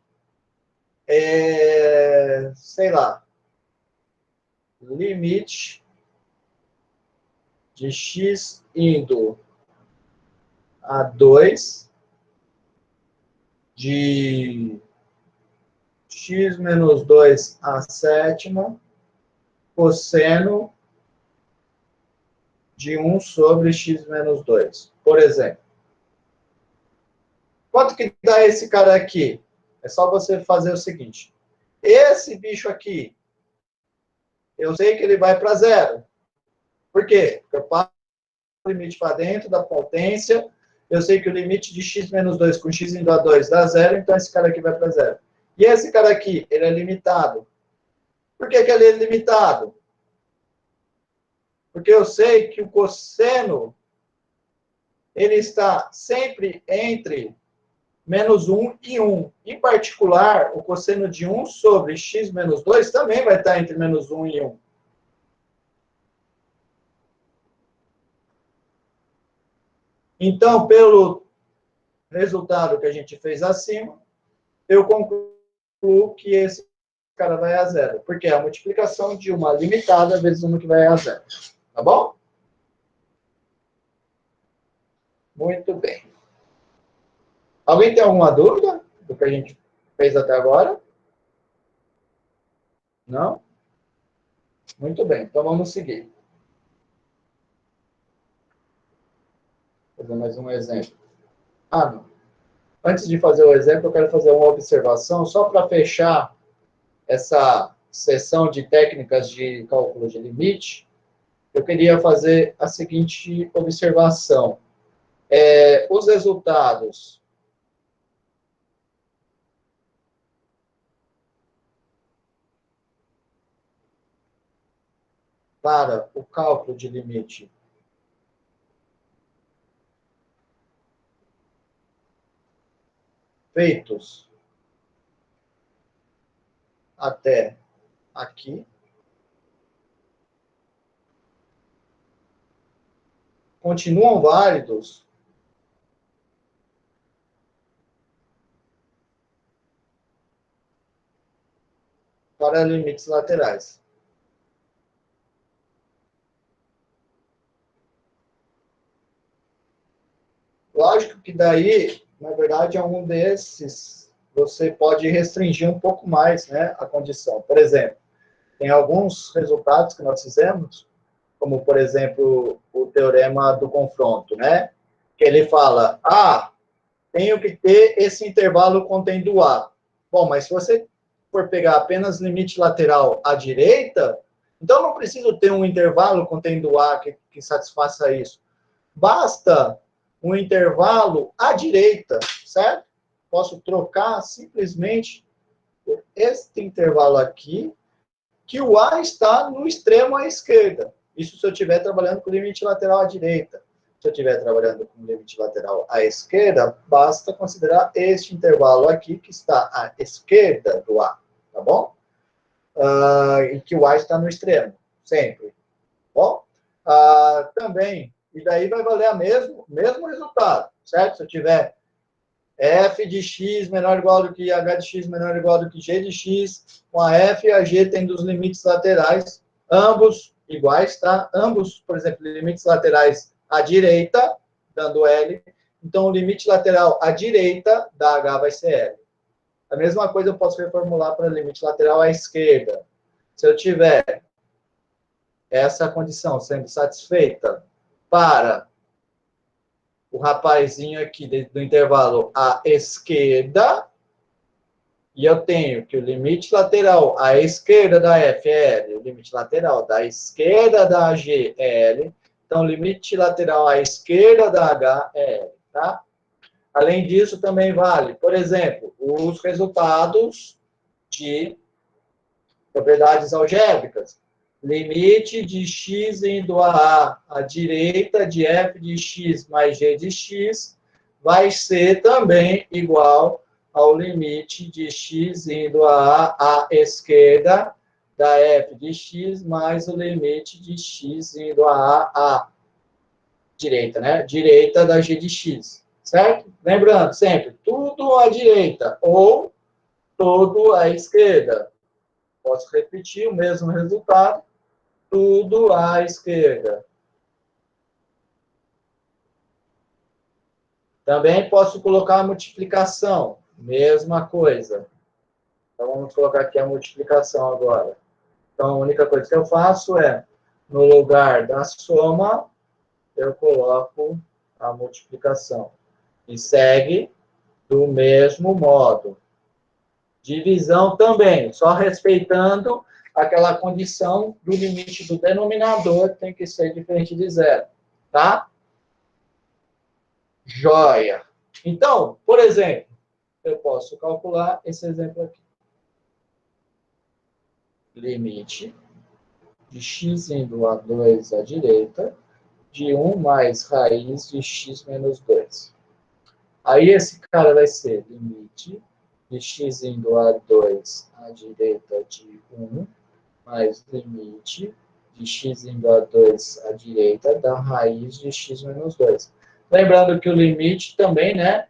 Sei lá. Limite de x indo a 2 de x menos 2 à sétima cosseno de 1 sobre x menos 2, por exemplo. Quanto que dá esse cara aqui? É só você fazer o seguinte. Esse bicho aqui, eu sei que ele vai para zero. Por quê? Porque eu passo o limite para dentro da potência, eu sei que o limite de x menos 2 com x indo a 2 dá zero, então esse cara aqui vai para zero. E esse cara aqui, ele é limitado. Por que ele é limitado? Porque eu sei que o cosseno, ele está sempre entre menos 1 e 1. Em particular, o cosseno de 1 sobre x menos 2 também vai estar entre menos 1 e 1. Então, pelo resultado que a gente fez acima, eu concluo que esse cara vai a zero. Porque é a multiplicação de uma limitada vezes uma que vai a zero. Tá bom? Muito bem. Alguém tem alguma dúvida do que a gente fez até agora? Não? Muito bem, então vamos seguir. Vou fazer mais um exemplo. Ah, não. Antes de fazer o exemplo, eu quero fazer uma observação, só para fechar essa sessão de técnicas de cálculo de limite. Eu queria fazer a seguinte observação. Os resultados para o cálculo de limite feitos até aqui continuam válidos para limites laterais. Lógico que daí, na verdade, é um desses, você pode restringir um pouco mais, né, a condição. Por exemplo, tem alguns resultados que nós fizemos, como, por exemplo, o teorema do confronto, né? Que ele fala, tenho que ter esse intervalo contendo A. Bom, mas se você for pegar apenas limite lateral à direita, então não preciso ter um intervalo contendo A que satisfaça isso. Basta um intervalo à direita, certo? posso trocar simplesmente por este intervalo aqui, que o A está no extremo à esquerda. Isso se eu estiver trabalhando com limite lateral à direita. Se eu estiver trabalhando com limite lateral à esquerda, basta considerar este intervalo aqui, que está à esquerda do A, tá bom? E que o A está no extremo, sempre. Tá bom? Também, e daí vai valer o mesmo resultado, certo? Se eu tiver f de x menor ou igual do que h de x menor ou igual do que g de x, com a f e a g tendo os limites laterais, ambos iguais, tá? Ambos, por exemplo, limites laterais à direita, dando L. Então, o limite lateral à direita da H vai ser L. A mesma coisa eu posso reformular para o limite lateral à esquerda. Se eu tiver essa condição sendo satisfeita para o rapazinho aqui do intervalo à esquerda, e eu tenho que o limite lateral à esquerda da F é L, o limite lateral da esquerda da G é L, então o limite lateral à esquerda da H é L, tá? Além disso, também vale, por exemplo, os resultados de propriedades algébricas. Limite de x indo a à direita de f de x mais g de x vai ser também igual ao limite de x indo à esquerda da f de x mais o limite de x indo à direita, né? Direita da g de x, certo? Lembrando, sempre, tudo à direita ou todo à esquerda. Posso repetir o mesmo resultado, tudo à esquerda. Também posso colocar a multiplicação, mesma coisa. Então, vamos colocar aqui a multiplicação agora. Então, a única coisa que eu faço é, no lugar da soma, eu coloco a multiplicação. E segue do mesmo modo. Divisão também, só respeitando aquela condição do limite do denominador, tem que ser diferente de zero, tá? Joia. Então, por exemplo, eu posso calcular esse exemplo aqui. Limite de x indo a 2 à direita, de 1 mais raiz de x menos 2. Aí esse cara vai ser limite de x indo a 2 à direita de 1, mais limite de x indo a 2 à direita da raiz de x menos 2. Lembrando que o limite também, né?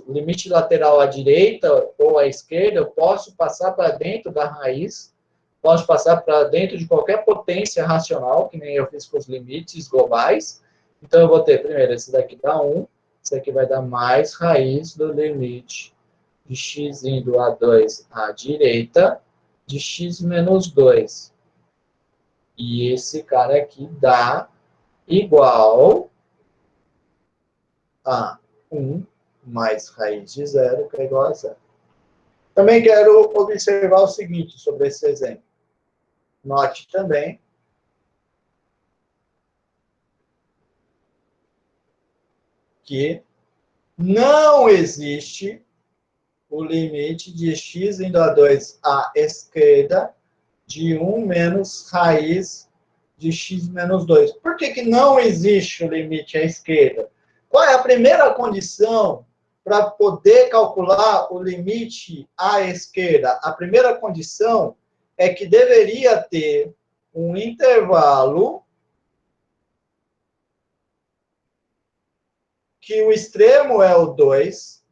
Limite lateral à direita ou à esquerda, eu posso passar para dentro da raiz, posso passar para dentro de qualquer potência racional, que nem eu fiz com os limites globais. Então, eu vou ter, primeiro, esse daqui dá 1, esse aqui vai dar mais raiz do limite de x indo a 2 à direita de x menos 2. E esse cara aqui dá igual a 1 mais raiz de 0, que é igual a 0. Também quero observar o seguinte sobre esse exemplo. Note também que não existe o limite de x indo a 2 à esquerda de 1 menos raiz de x menos 2. Por que não existe o limite à esquerda? Qual é a primeira condição para poder calcular o limite à esquerda? A primeira condição é que deveria ter um intervalo que o extremo é o 2,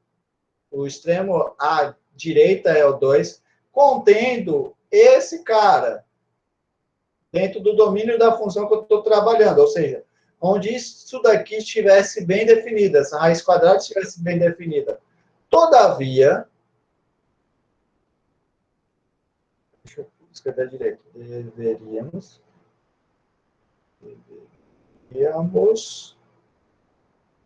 o extremo à direita é o 2, contendo esse cara dentro do domínio da função que eu estou trabalhando, ou seja, onde isso daqui estivesse bem definida, essa raiz quadrada estivesse bem definida. Todavia, deixa eu escrever direito, deveríamos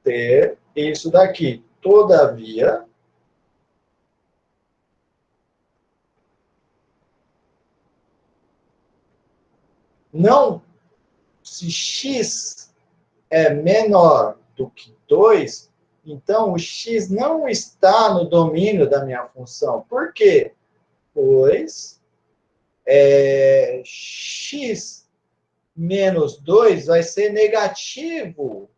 ter isso daqui. Todavia, não, se x é menor do que 2, Então, o x não está no domínio da minha função. Por quê? Pois x menos 2 vai ser negativo.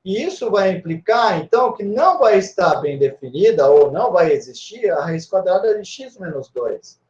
E isso vai implicar, então, que não vai estar bem definida, ou não vai existir, a raiz quadrada de x menos 2.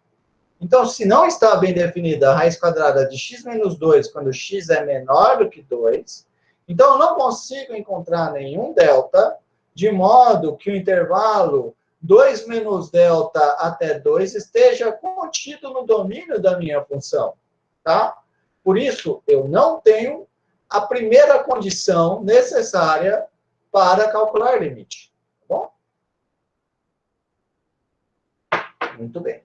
Então, se não está bem definida a raiz quadrada de x menos 2, quando x é menor do que 2, então eu não consigo encontrar nenhum delta, de modo que o intervalo 2 menos delta até 2 esteja contido no domínio da minha função. Tá? Por isso, eu não tenho a primeira condição necessária para calcular limite. Tá bom? Muito bem.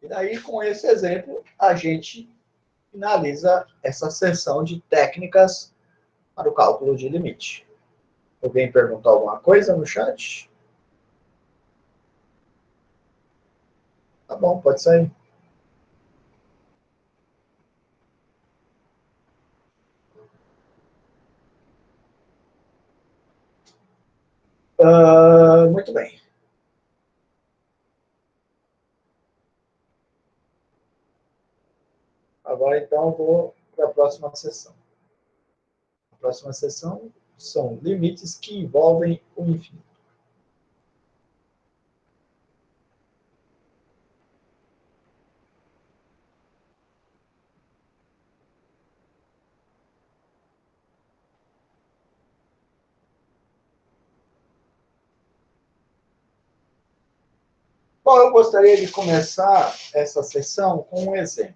E daí, com esse exemplo, a gente finaliza essa sessão de técnicas para o cálculo de limite. Alguém perguntou alguma coisa no chat? Tá bom, pode sair. Muito bem. Agora, então, vou para a próxima sessão. A próxima sessão são limites que envolvem o infinito. Bom, eu gostaria de começar essa sessão com um exemplo.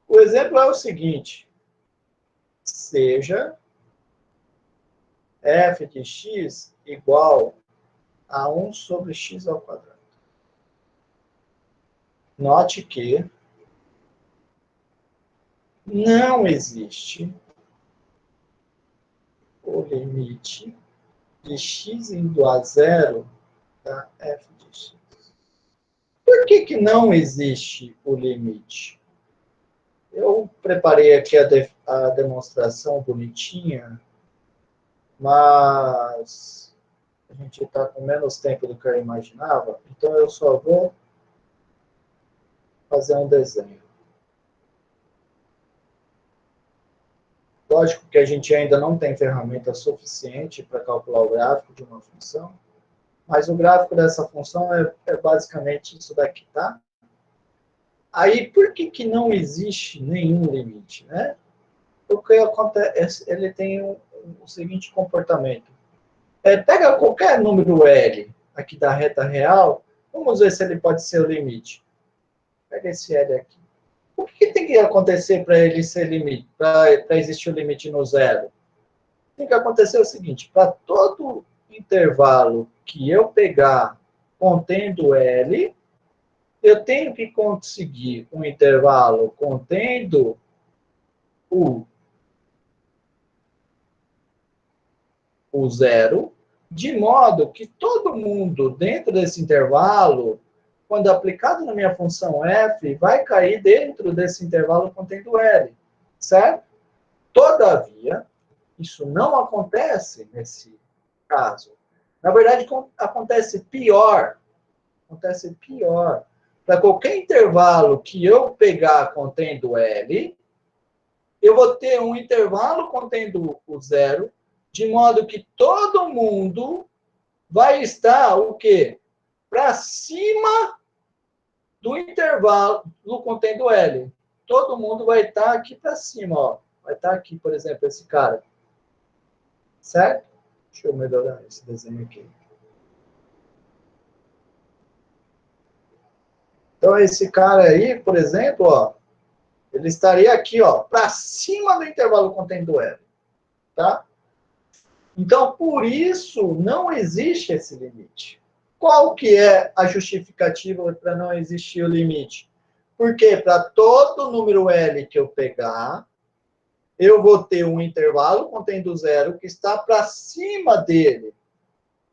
O exemplo é o seguinte. Seja f de x igual a 1 sobre x ao quadrado. Note que não existe o limite de x indo a zero da f de x. Por que não existe o limite? Eu preparei aqui a demonstração bonitinha, mas a gente está com menos tempo do que eu imaginava, então eu só vou fazer um desenho. Lógico que a gente ainda não tem ferramenta suficiente para calcular o gráfico de uma função, mas o gráfico dessa função é basicamente isso daqui, tá? Aí, por que não existe nenhum limite, né? Porque acontece, ele tem o seguinte comportamento. Pega qualquer número L aqui da reta real, vamos ver se ele pode ser o limite. Pega esse L aqui. O que tem que acontecer para ele ser limite, para existir o limite no zero? Tem que acontecer o seguinte, para todo intervalo que eu pegar contendo L, eu tenho que conseguir um intervalo contendo o zero, de modo que todo mundo dentro desse intervalo, quando aplicado na minha função f, vai cair dentro desse intervalo contendo L, certo? Todavia, isso não acontece nesse caso. Na verdade, acontece pior. Acontece pior. Para qualquer intervalo que eu pegar contendo L, eu vou ter um intervalo contendo o zero, de modo que todo mundo vai estar o quê? Para cima do intervalo do contendo L. Todo mundo vai estar aqui para cima, ó. Vai estar aqui, por exemplo, esse cara. Certo? Deixa eu melhorar esse desenho aqui. Então, esse cara aí, por exemplo, ó, ele estaria aqui, ó, para cima do intervalo contendo L. Tá? Então, por isso, não existe esse limite. Qual que é a justificativa para não existir o limite? Porque para todo número L que eu pegar, eu vou ter um intervalo contendo zero que está para cima dele.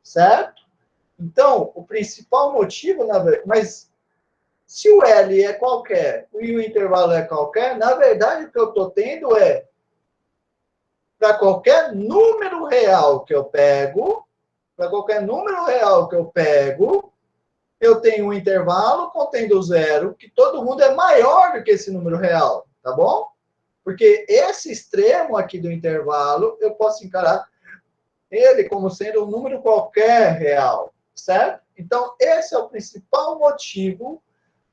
Certo? Então, o principal motivo, mas se o L é qualquer e o intervalo é qualquer, na verdade, o que eu estou tendo é para qualquer número real que eu pego, eu tenho um intervalo contendo zero, que todo mundo é maior do que esse número real, tá bom? Porque esse extremo aqui do intervalo, eu posso encarar ele como sendo um número qualquer real, certo? Então, esse é o principal motivo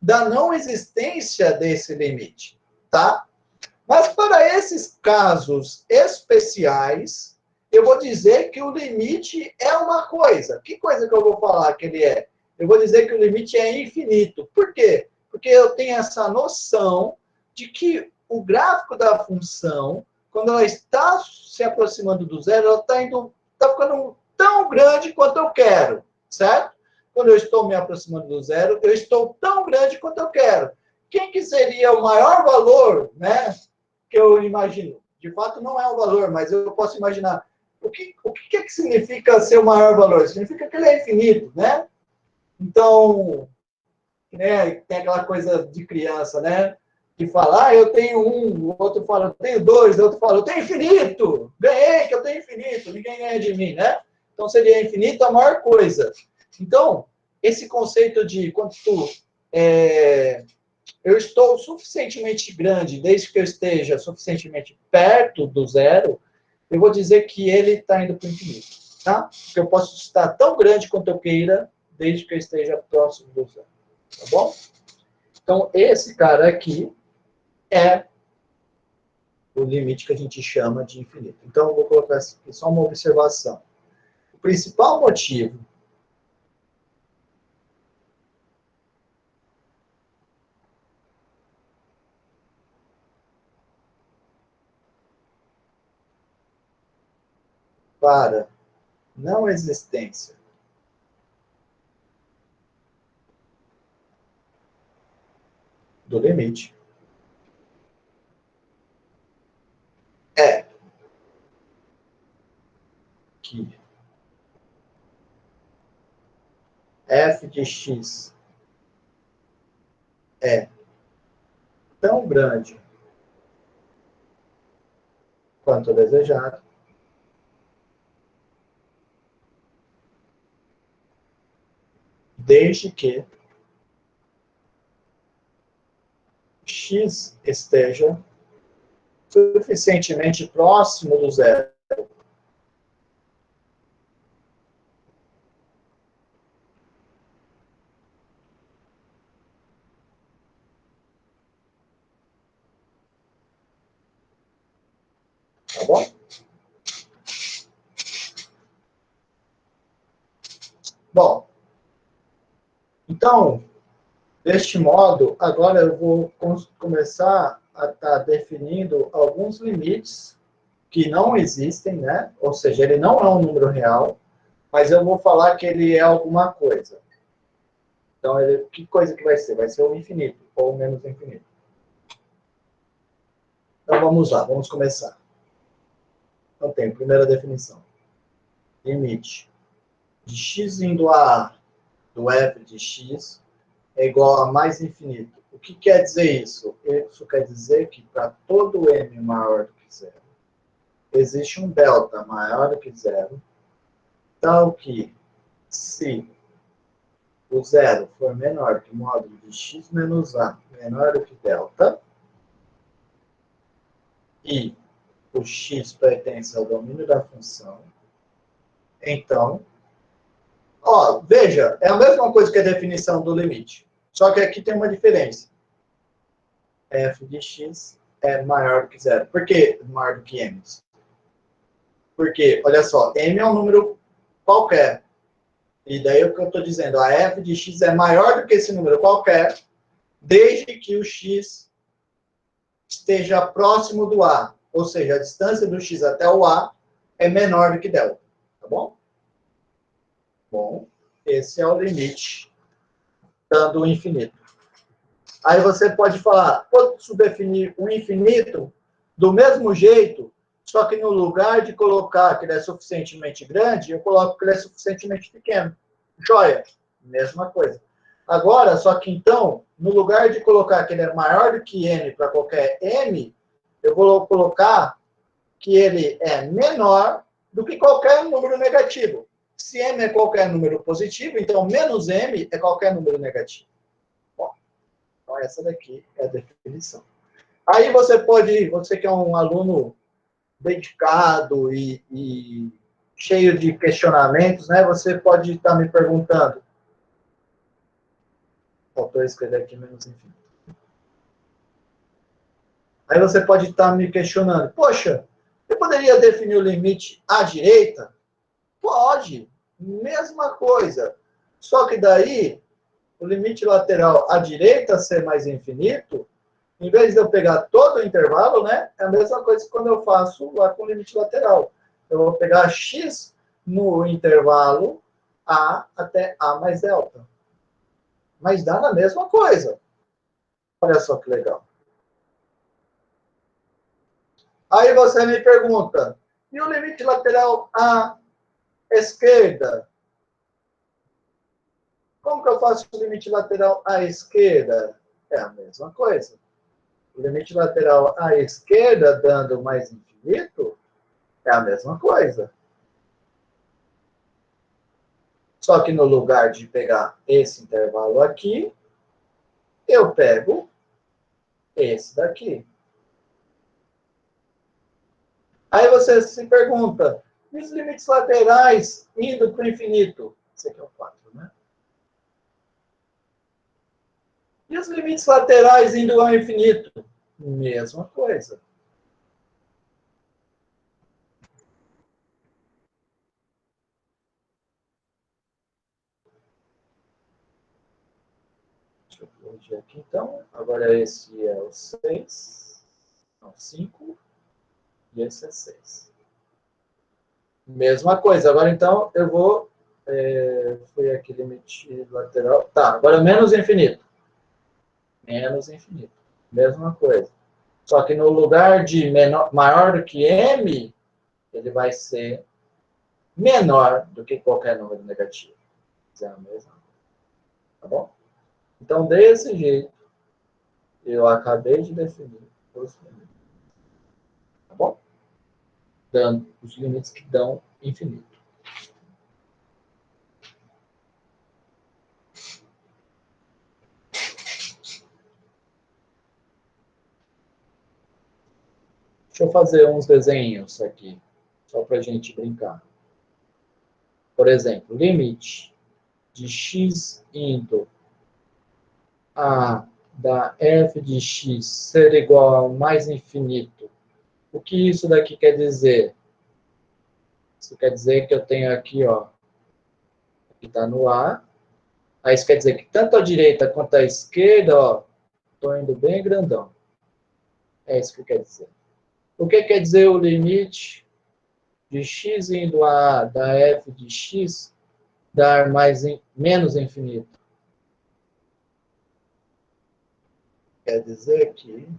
da não existência desse limite, tá? Mas para esses casos especiais, eu vou dizer que o limite é uma coisa. Que coisa que eu vou falar que ele é? Eu vou dizer que o limite é infinito. Por quê? Porque eu tenho essa noção de que o gráfico da função, quando ela está se aproximando do zero, ela está ficando tão grande quanto eu quero, certo? Quando eu estou me aproximando do zero, eu estou tão grande quanto eu quero. Quem que seria o maior valor, né, que eu imagino? De fato, não é um valor, mas eu posso imaginar. O que significa ser o maior valor? Significa que ele é infinito, né? Então, né, tem aquela coisa de criança, né? Que fala, eu tenho um, o outro fala, eu tenho dois, o outro fala, eu tenho infinito, ganhei que eu tenho infinito, ninguém ganha de mim, né? Então, seria infinito a maior coisa. Então, esse conceito de quando eu estou suficientemente grande, desde que eu esteja suficientemente perto do zero, eu vou dizer que ele está indo para o infinito, tá? Porque eu posso estar tão grande quanto eu queira, desde que eu esteja próximo do zero, tá bom? Então, esse cara aqui é o limite que a gente chama de infinito. Então, eu vou colocar aqui só uma observação. O principal motivo para não existência do limite é que f de x é tão grande quanto desejado, desde que x esteja suficientemente próximo do zero. Tá bom? Bom, então, deste modo, agora eu vou começar a estar definindo alguns limites que não existem, né? Ou seja, ele não é um número real, mas eu vou falar que ele é alguma coisa. Então, que coisa que vai ser? Vai ser o infinito, ou menos infinito. Então, vamos lá, vamos começar. Então, tem a primeira definição. Limite de x indo a A do f de x é igual a mais infinito. O que quer dizer isso? Isso quer dizer que para todo m maior do que zero, existe um delta maior do que zero, tal que, se o zero for menor que o módulo de x menos a menor do que delta, e o x pertence ao domínio da função, então, veja, é a mesma coisa que a definição do limite, só que aqui tem uma diferença. F de x é maior do que zero. Por que maior do que m? Porque, olha só, m é um número qualquer. E daí o que eu estou dizendo, a f de x é maior do que esse número qualquer, desde que o x esteja próximo do a. Ou seja, a distância do x até o a é menor do que delta. Tá bom? Bom, esse é o limite dando o infinito. Aí você pode falar, posso definir o infinito do mesmo jeito, só que no lugar de colocar que ele é suficientemente grande, eu coloco que ele é suficientemente pequeno. Joia, mesma coisa. Agora, só que então, no lugar de colocar que ele é maior do que n para qualquer m, eu vou colocar que ele é menor do que qualquer número negativo. Se m é qualquer número positivo, então menos m é qualquer número negativo. Bom, então essa daqui é a definição. Aí você que é um aluno dedicado e cheio de questionamentos, né? Você pode estar me perguntando. Faltou escrever aqui menos infinito. Aí você pode estar me questionando. Poxa, eu poderia definir o limite à direita? Pode. Mesma coisa. Só que daí, o limite lateral à direita ser mais infinito, em vez de eu pegar todo o intervalo, né? É a mesma coisa que quando eu faço lá com o limite lateral. Eu vou pegar x no intervalo a até a mais delta. Mas dá na mesma coisa. Olha só que legal. Aí você me pergunta, e o limite lateral à esquerda? Como que eu faço o limite lateral à esquerda? É a mesma coisa. O limite lateral à esquerda, dando mais infinito, é a mesma coisa. Só que no lugar de pegar esse intervalo aqui, eu pego esse daqui. Aí você se pergunta, e os limites laterais indo para o infinito? Esse aqui é o 4, né? E os limites laterais indo ao infinito? Mesma coisa. Deixa eu corrigir aqui, então. Agora esse é o 6, não, 5, e esse é 6. Mesma coisa. Agora, então, eu vou... foi aqui limite lateral. Tá, agora menos infinito. Menos infinito. Mesma coisa. Só que no lugar de maior do que m, ele vai ser menor do que qualquer número negativo. É a mesma. Tá bom? Então, desse jeito, eu acabei de definir os limites. Tá bom? Dando os limites que dão infinito. Deixa eu fazer uns desenhos aqui, só para a gente brincar. Por exemplo, limite de x indo a da f de x ser igual ao mais infinito. O que isso daqui quer dizer? Isso quer dizer que eu tenho aqui, ó, que está no A. Aí isso quer dizer que tanto a direita quanto a esquerda, ó, estou indo bem grandão. É isso que quer dizer. O que quer dizer o limite de x indo a A da f de x dar menos infinito? Quer dizer que...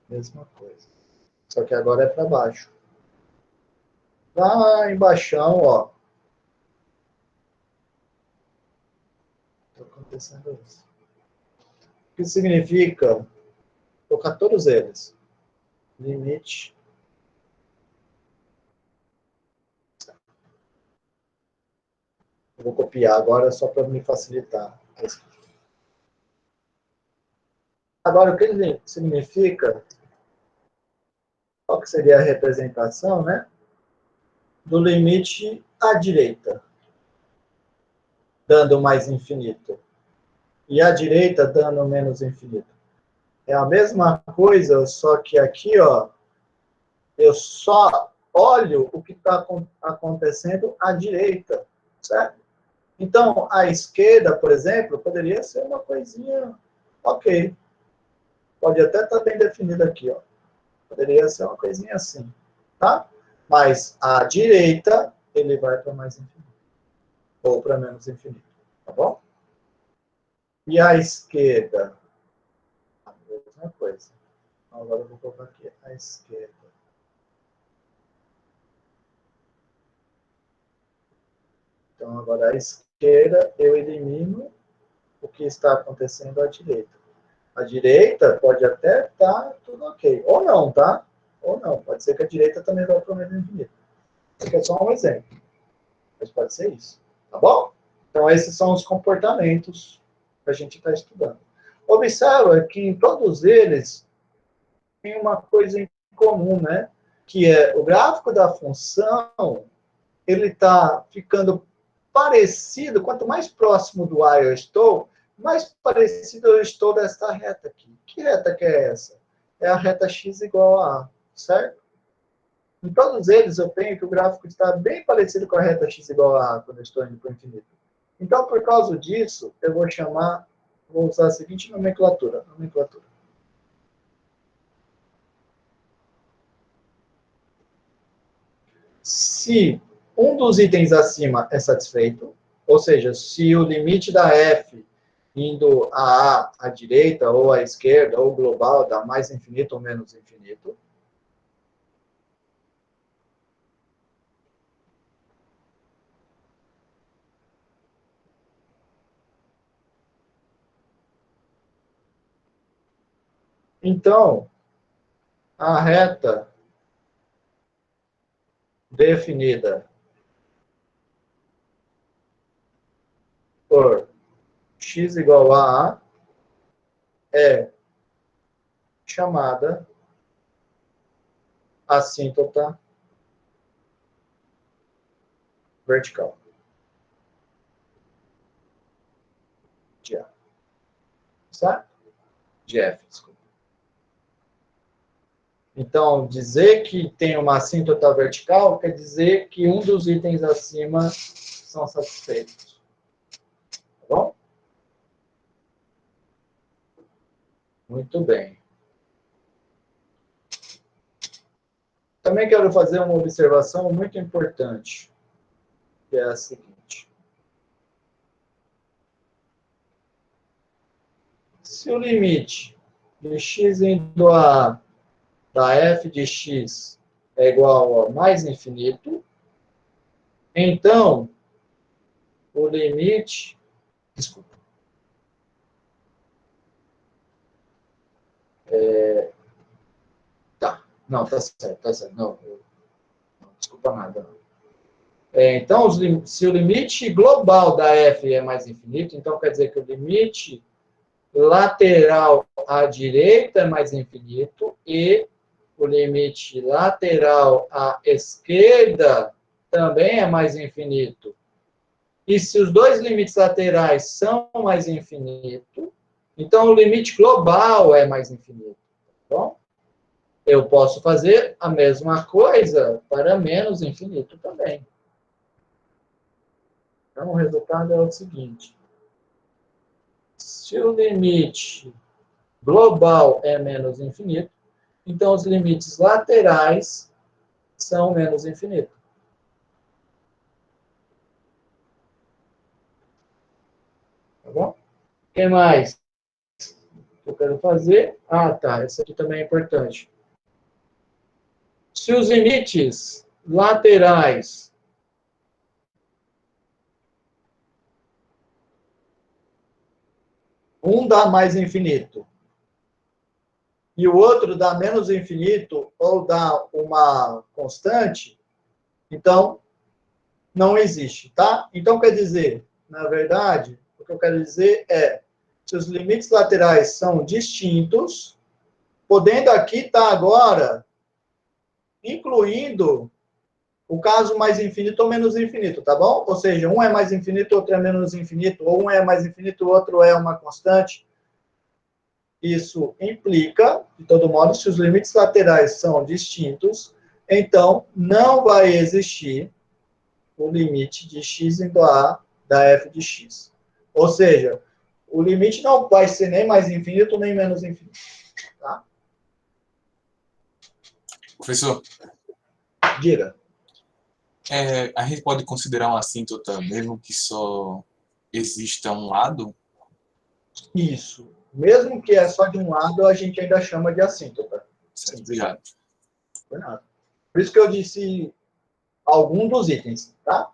mesma coisa. Só que agora é para baixo. Lá embaixo, ó. Está acontecendo isso. O que significa colocar todos eles. Limite. Eu vou copiar agora só para me facilitar. Agora, o que ele significa? Qual que seria a representação, né? Do limite à direita, dando mais infinito. E à direita, dando menos infinito. É a mesma coisa, só que aqui, ó, eu só olho o que está acontecendo à direita, certo? Então, a esquerda, por exemplo, poderia ser uma coisinha ok. Pode até estar bem definido aqui, ó. Poderia ser uma coisinha assim, tá? Mas a direita, ele vai para mais infinito. Ou para menos infinito, tá bom? E a esquerda? A mesma coisa. Agora eu vou colocar aqui a esquerda. Então, agora a esquerda, eu elimino o que está acontecendo à direita. A direita pode até estar tudo ok. Ou não, tá? Ou não. Pode ser que a direita também vá para o menos infinito. Isso é só um exemplo. Mas pode ser isso. Tá bom? Então, esses são os comportamentos que a gente está estudando. Observa que em todos eles tem uma coisa em comum, né? Que é o gráfico da função, ele está ficando parecido, quanto mais próximo do A eu estou, mais parecido eu estou desta reta aqui. Que reta que é essa? É a reta x igual a A, certo? Em todos eles eu tenho que o gráfico está bem parecido com a reta x igual a A, quando eu estou indo para o infinito. Então, por causa disso, eu vou usar a seguinte nomenclatura. Se um dos itens acima é satisfeito, ou seja, se o limite da f indo a A à direita ou à esquerda, ou global, dá mais infinito ou menos infinito, então, a reta definida por x igual a A é chamada assíntota vertical de A. Certo? De F, desculpa. Então, dizer que tem uma assíntota vertical quer dizer que um dos itens acima são satisfeitos. Tá bom? Muito bem. Também quero fazer uma observação muito importante, que é a seguinte. Se o limite de x indo a da f de x é igual a mais infinito, então o limite... Desculpa. Tá. Não, tá certo, tá certo. Não, desculpa nada. Não. Então, se o limite global da f é mais infinito, então quer dizer que o limite lateral à direita é mais infinito e o limite lateral à esquerda também é mais infinito. E se os dois limites laterais são mais infinitos, então o limite global é mais infinito. Tá bom? Eu posso fazer a mesma coisa para menos infinito também. Então, o resultado é o seguinte. Se o limite global é menos infinito, então os limites laterais são menos infinitos. Tá bom? O que mais eu quero fazer? Ah, tá. Essa aqui também é importante. Se os limites laterais um dá mais infinito e o outro dá menos infinito ou dá uma constante, então não existe, tá? Então quer dizer, na verdade, o que eu quero dizer é se os limites laterais são distintos, podendo aqui estar agora incluindo o caso mais infinito ou menos infinito, tá bom? Ou seja, um é mais infinito, outro é menos infinito, ou um é mais infinito, o outro é uma constante. Isso implica, de todo modo, se os limites laterais são distintos, então não vai existir o limite de x indo a da f de x. Ou seja, o limite não vai ser nem mais infinito, nem menos infinito. Tá? Professor, Diga. a gente pode considerar uma assíntota mesmo que só exista um lado? Isso. Mesmo que é só de um lado, a gente ainda chama de assíntota. Certo, obrigado. Por nada. Por isso que eu disse algum dos itens, tá?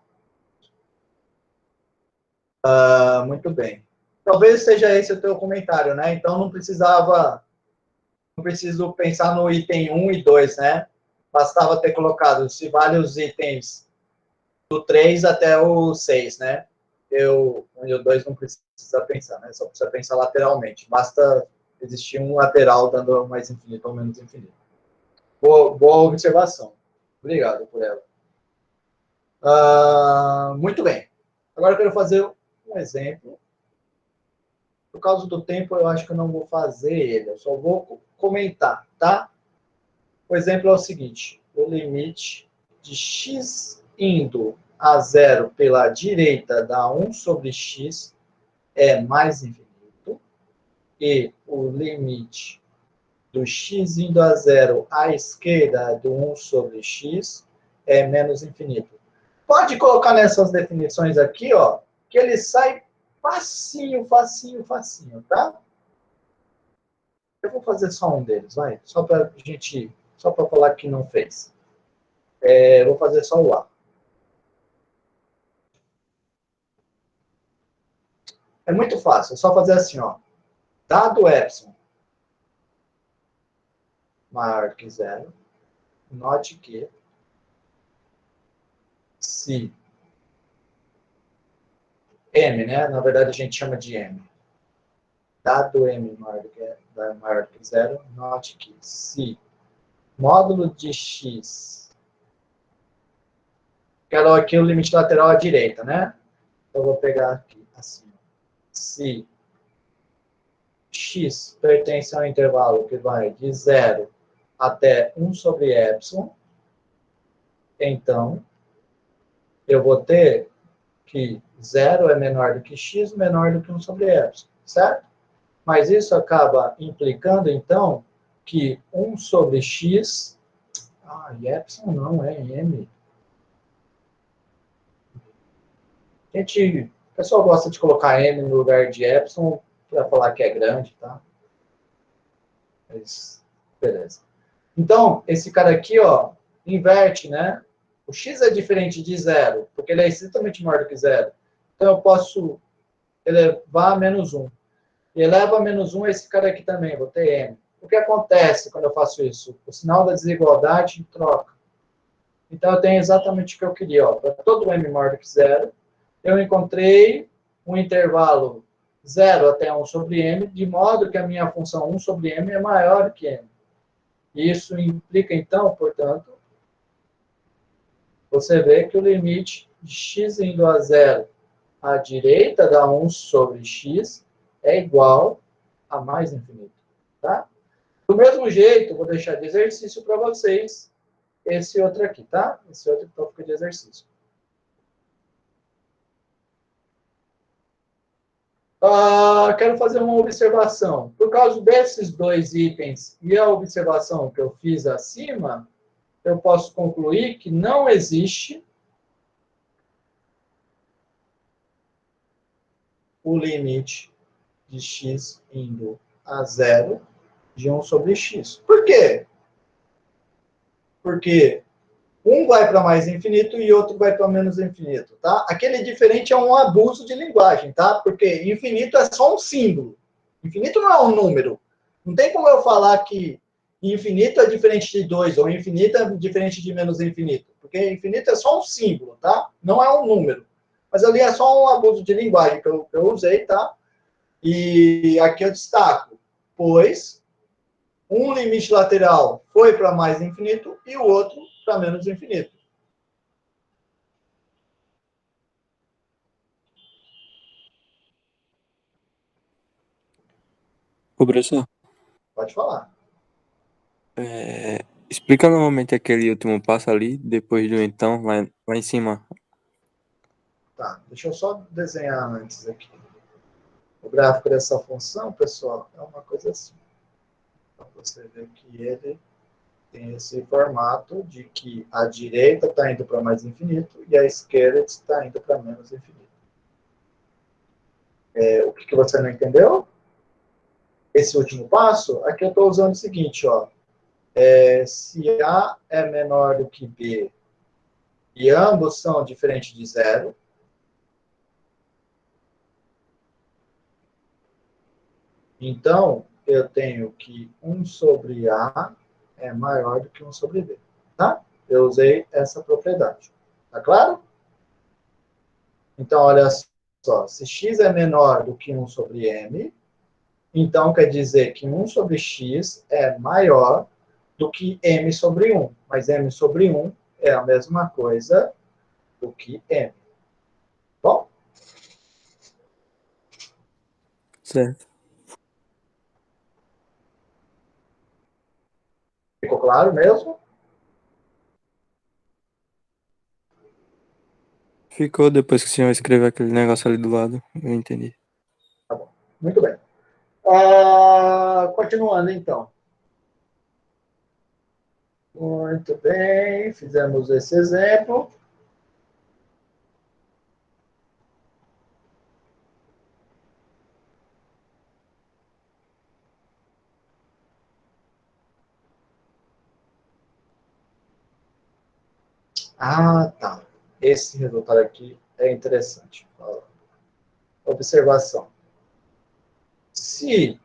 Muito bem. talvez seja esse o teu comentário, né? Então não preciso pensar no item 1 e 2, né? Bastava ter colocado se vale os itens do 3 até o 6, né? Onde o 2 não precisa pensar, né? Só precisa pensar lateralmente. Basta existir um lateral dando mais infinito ou menos infinito. Boa observação. Obrigado por ela. Muito bem. Agora eu quero fazer um exemplo. Por causa do tempo, eu acho que eu não vou fazer ele. Eu só vou comentar, tá? O exemplo é o seguinte. O limite de x indo a zero pela direita dá 1 sobre x é mais infinito. E o limite do x indo a zero à esquerda do 1 sobre x é menos infinito. Pode colocar nessas definições aqui, ó, que ele sai facinho, facinho, facinho, tá? Eu vou fazer só um deles, vai? Só para falar que não fez. Eu vou fazer só o A. É muito fácil, é só fazer assim, ó. Dado epsilon maior que zero, note que se M, né? Na verdade, a gente chama de M. Dado M maior que zero, note que se módulo de x, quero aqui o limite lateral à direita, né? Eu vou pegar aqui, assim. Se x pertence a um intervalo que vai de 0 até 1 sobre epsilon, então, eu vou ter que 0 é menor do que x, menor do que 1 sobre epsilon, certo? Mas isso acaba implicando, então, que 1 sobre x... e epsilon não, é m. O pessoal gosta de colocar m no lugar de epsilon para falar que é grande, tá? Mas, beleza. Então, esse cara aqui, ó, inverte, né? O x é diferente de zero, porque ele é estritamente maior do que zero. Então, eu posso elevar a menos 1. E eleva a menos 1 esse cara aqui também, vou ter m. O que acontece quando eu faço isso? O sinal da desigualdade troca. Então, eu tenho exatamente o que eu queria. Para todo m maior do que zero, eu encontrei um intervalo 0 até 1 sobre m, de modo que a minha função 1 sobre m é maior que m. Isso implica, então, portanto, você vê que o limite de x indo a zero à direita da 1 sobre x é igual a mais infinito. Tá? Do mesmo jeito, vou deixar de exercício para vocês esse outro aqui, tá? Esse outro tópico de exercício. Quero fazer uma observação. Por causa desses dois itens e a observação que eu fiz acima, eu posso concluir que não existe o limite de x indo a zero de 1 sobre x. Por quê? Porque um vai para mais infinito e outro vai para menos infinito, tá? Aquele diferente é um abuso de linguagem, tá? Porque infinito é só um símbolo. Infinito não é um número. Não tem como eu falar que infinito é diferente de 2 ou infinito é diferente de menos infinito. Porque infinito é só um símbolo, tá? Não é um número. Mas ali é só um abuso de linguagem que eu usei, tá? E aqui eu destaco, pois um limite lateral foi para mais infinito e o outro para menos infinito. Ô, professor, Pode falar. explica novamente aquele último passo ali, depois do então, lá em cima. Tá, deixa eu só desenhar antes aqui. O gráfico dessa função, pessoal, é uma coisa assim. Então, você vê que ele tem esse formato de que a direita está indo para mais infinito e a esquerda está indo para menos infinito. O que você não entendeu? Esse último passo, aqui eu estou usando o seguinte, ó. Se A é menor do que B e ambos são diferentes de zero, Então, eu tenho que 1 sobre A é maior do que 1 sobre B. Tá? Eu usei essa propriedade. Tá claro? Então, olha só. Se x é menor do que 1 sobre m, então quer dizer que 1 sobre x é maior do que m sobre 1. Mas m sobre 1 é a mesma coisa do que m. Bom? Certo. Ficou claro mesmo? Ficou depois que o senhor escreveu aquele negócio ali do lado. Eu entendi. Tá bom. Muito bem. Continuando, então. Muito bem. Fizemos esse exemplo. Ah, tá. Esse resultado aqui é interessante. Observação. Se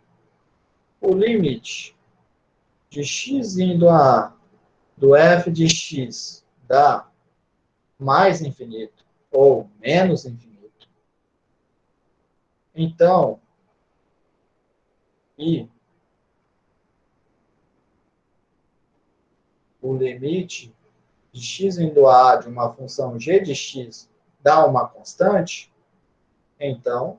o limite de x indo a A do f de x dá mais infinito ou menos infinito, então, e o limite de x indo a A de uma função g de x dá uma constante, então,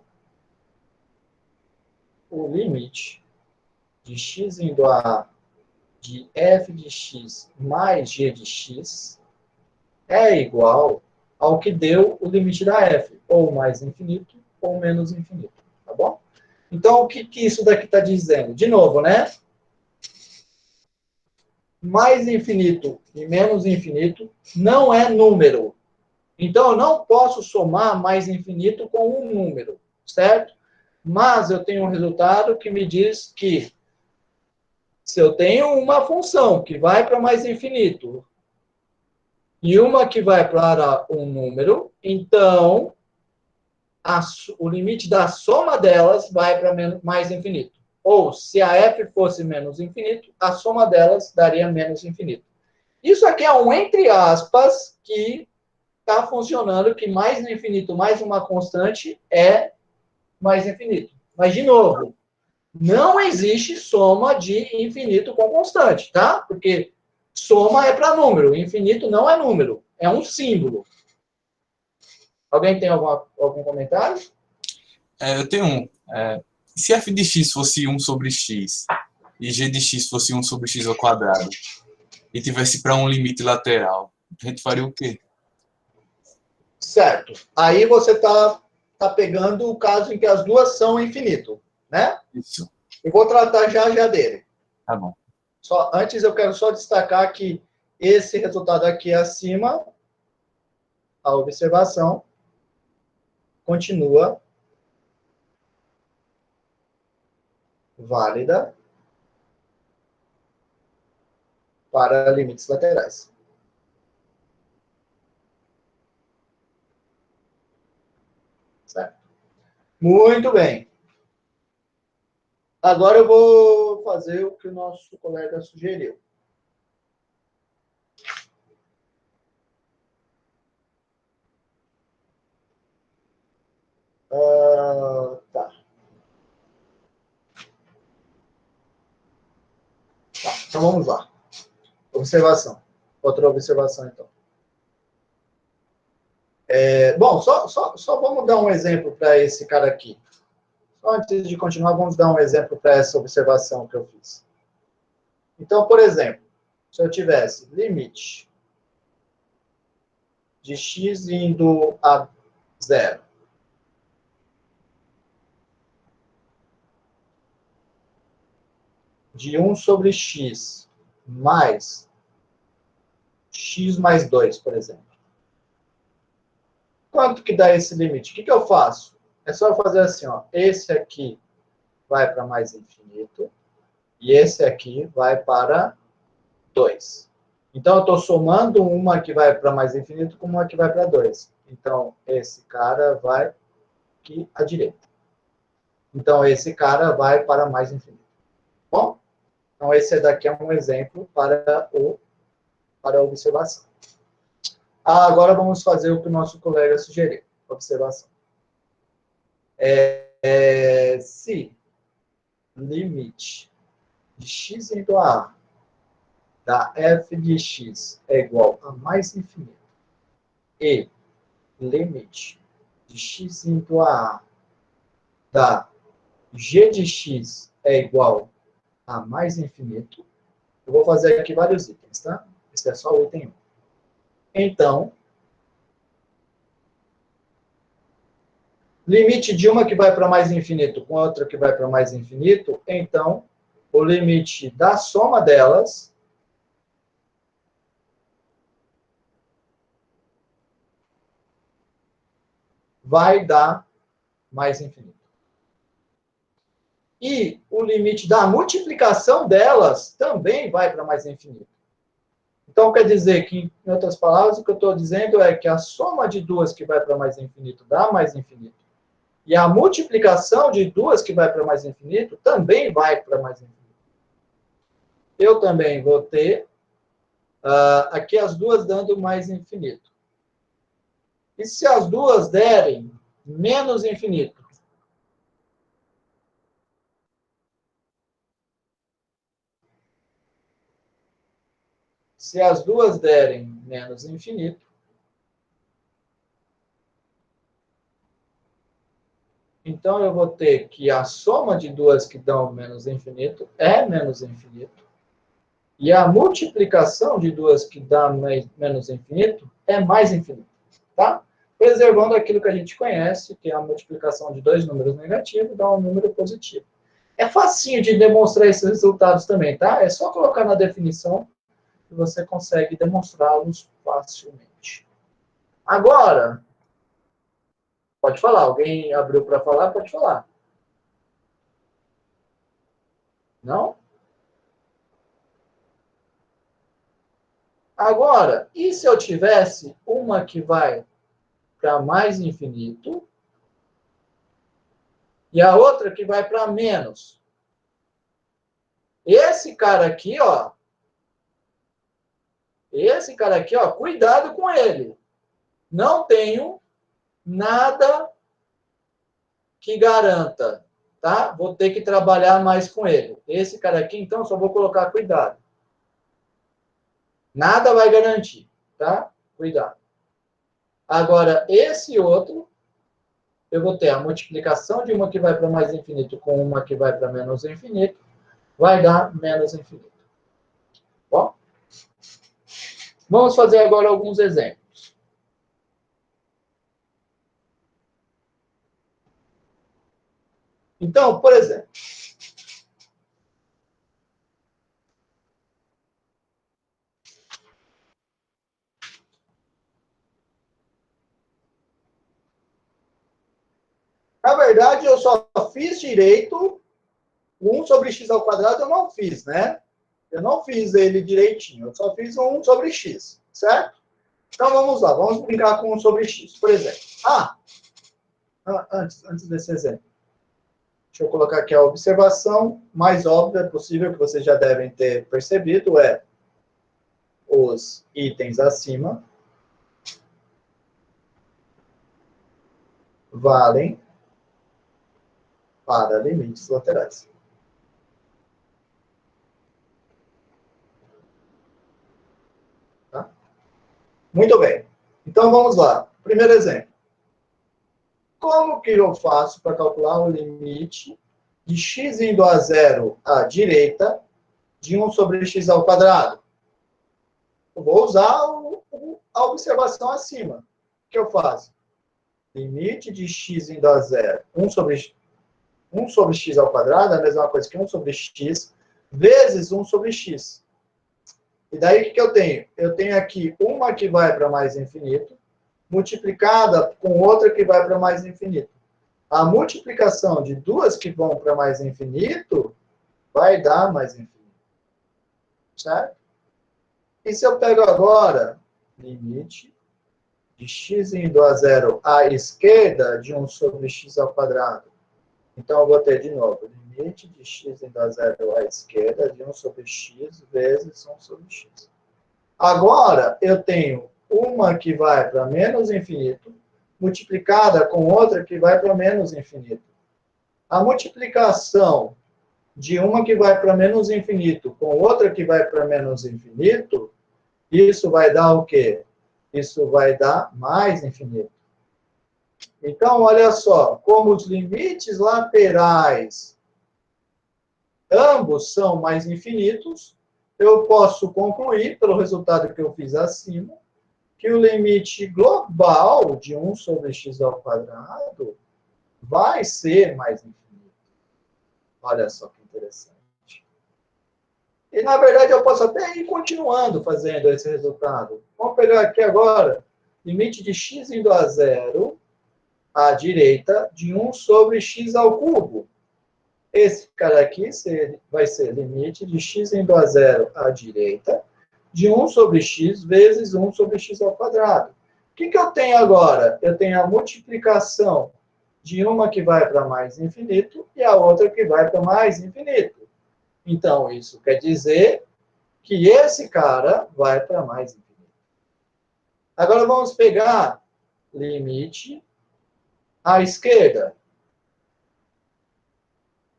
o limite de x indo a A de f de x mais g de x é igual ao que deu o limite da f, ou mais infinito, ou menos infinito, tá bom? Então, o que isso daqui está dizendo? De novo, né? Mais infinito e menos infinito não é número. Então, eu não posso somar mais infinito com um número, certo? Mas eu tenho um resultado que me diz que se eu tenho uma função que vai para mais infinito e uma que vai para um número, então o limite da soma delas vai para mais infinito. Ou, se a f fosse menos infinito, a soma delas daria menos infinito. Isso aqui é um entre aspas que está funcionando, que mais no infinito mais uma constante é mais infinito. Mas, de novo, não existe soma de infinito com constante, tá? Porque soma é para número, infinito não é número, é um símbolo. Alguém tem algum comentário? Eu tenho um. Se f de x fosse 1 sobre x e g de x fosse 1 sobre x ao quadrado e tivesse para um limite lateral, a gente faria o quê? Certo. Aí você está pegando o caso em que as duas são infinito, né? Isso. Eu vou tratar já dele. Tá bom. Antes eu quero só destacar que esse resultado aqui acima, a observação, continua válida para limites laterais. Certo? Muito bem. Agora eu vou fazer o que o nosso colega sugeriu. Tá. Então vamos lá. Observação. Outra observação, então. Bom, só vamos dar um exemplo para esse cara aqui. Só antes de continuar, vamos dar um exemplo para essa observação que eu fiz. Então, por exemplo, se eu tivesse limite de x indo a zero de 1 sobre x mais x mais 2, por exemplo. Quanto que dá esse limite? O que eu faço? É só eu fazer assim, ó. Esse aqui vai para mais infinito e esse aqui vai para 2. Então, eu estou somando uma que vai para mais infinito com uma que vai para 2. Então, esse cara vai aqui à direita. Então, esse cara vai para mais infinito. Bom, então esse daqui é um exemplo para a observação. Agora vamos fazer o que o nosso colega sugeriu. Observação. Se limite de x indo a A da f de x é igual a mais infinito e limite de x indo a A da g de x é igual a mais infinito, eu vou fazer aqui vários itens, tá? Esse é só o item 1. Então, limite de uma que vai para mais infinito com outra que vai para mais infinito, então, o limite da soma delas vai dar mais infinito. E o limite da multiplicação delas também vai para mais infinito. Então, quer dizer que, em outras palavras, o que eu estou dizendo é que a soma de duas que vai para mais infinito dá mais infinito. E a multiplicação de duas que vai para mais infinito também vai para mais infinito. Eu também vou ter aqui as duas dando mais infinito. E se as duas derem menos infinito? Se as duas derem menos infinito, então eu vou ter que a soma de duas que dão menos infinito é menos infinito. E a multiplicação de duas que dá menos infinito é mais infinito. Tá? Preservando aquilo que a gente conhece, que é a multiplicação de dois números negativos dá um número positivo. É facinho de demonstrar esses resultados também, tá? É só colocar na definição que você consegue demonstrá-los facilmente. Agora, pode falar. Alguém abriu para falar? Pode falar. Não? Agora, e se eu tivesse uma que vai para mais infinito e a outra que vai para menos? Esse cara aqui, ó, cuidado com ele. Não tenho nada que garanta, tá? Vou ter que trabalhar mais com ele. Esse cara aqui, então, só vou colocar cuidado. Nada vai garantir, tá? Cuidado. Agora, esse outro, eu vou ter a multiplicação de uma que vai para mais infinito com uma que vai para menos infinito, vai dar menos infinito. Bom? Vamos fazer agora alguns exemplos. Então, por exemplo, na verdade, eu só fiz direito 1 sobre x ao quadrado, eu não fiz, né? Eu não fiz ele direitinho, eu só fiz 1 sobre x, certo? Então, vamos lá, vamos brincar com 1 sobre x, por exemplo. Antes desse exemplo. Deixa eu colocar aqui a observação mais óbvia possível, que vocês já devem ter percebido, é os itens acima valem para limites laterais. Tá? Muito bem. Então, vamos lá. Primeiro exemplo. Como que eu faço para calcular o limite de x indo a zero à direita de 1 sobre x ao quadrado? Eu vou usar a observação acima. O que eu faço? Limite de x indo a zero. 1 sobre x ao quadrado é a mesma coisa que 1 sobre x vezes 1 sobre x. E daí o que eu tenho? Eu tenho aqui uma que vai para mais infinito, multiplicada com outra que vai para mais infinito. A multiplicação de duas que vão para mais infinito vai dar mais infinito. Certo? E se eu pego agora limite de x indo a zero à esquerda de 1 sobre x ao quadrado? Então, eu vou ter de novo limite de x indo a zero à esquerda de 1 sobre x vezes 1 sobre x. Agora, eu tenho uma que vai para menos infinito, multiplicada com outra que vai para menos infinito. A multiplicação de uma que vai para menos infinito com outra que vai para menos infinito, isso vai dar o quê? Isso vai dar mais infinito. Então, olha só, como os limites laterais ambos são mais infinitos, eu posso concluir, pelo resultado que eu fiz acima, que o limite global de 1 sobre x ao quadrado vai ser mais infinito. Olha só que interessante. E, na verdade, eu posso até ir continuando fazendo esse resultado. Vamos pegar aqui agora, limite de x indo a zero, à direita, de 1 sobre x ao cubo. Esse cara aqui vai ser limite de x indo a zero à direita, de 1 sobre x vezes 1 sobre x ao quadrado. O que eu tenho agora? Eu tenho a multiplicação de uma que vai para mais infinito e a outra que vai para mais infinito. Então, isso quer dizer que esse cara vai para mais infinito. Agora, vamos pegar limite à esquerda.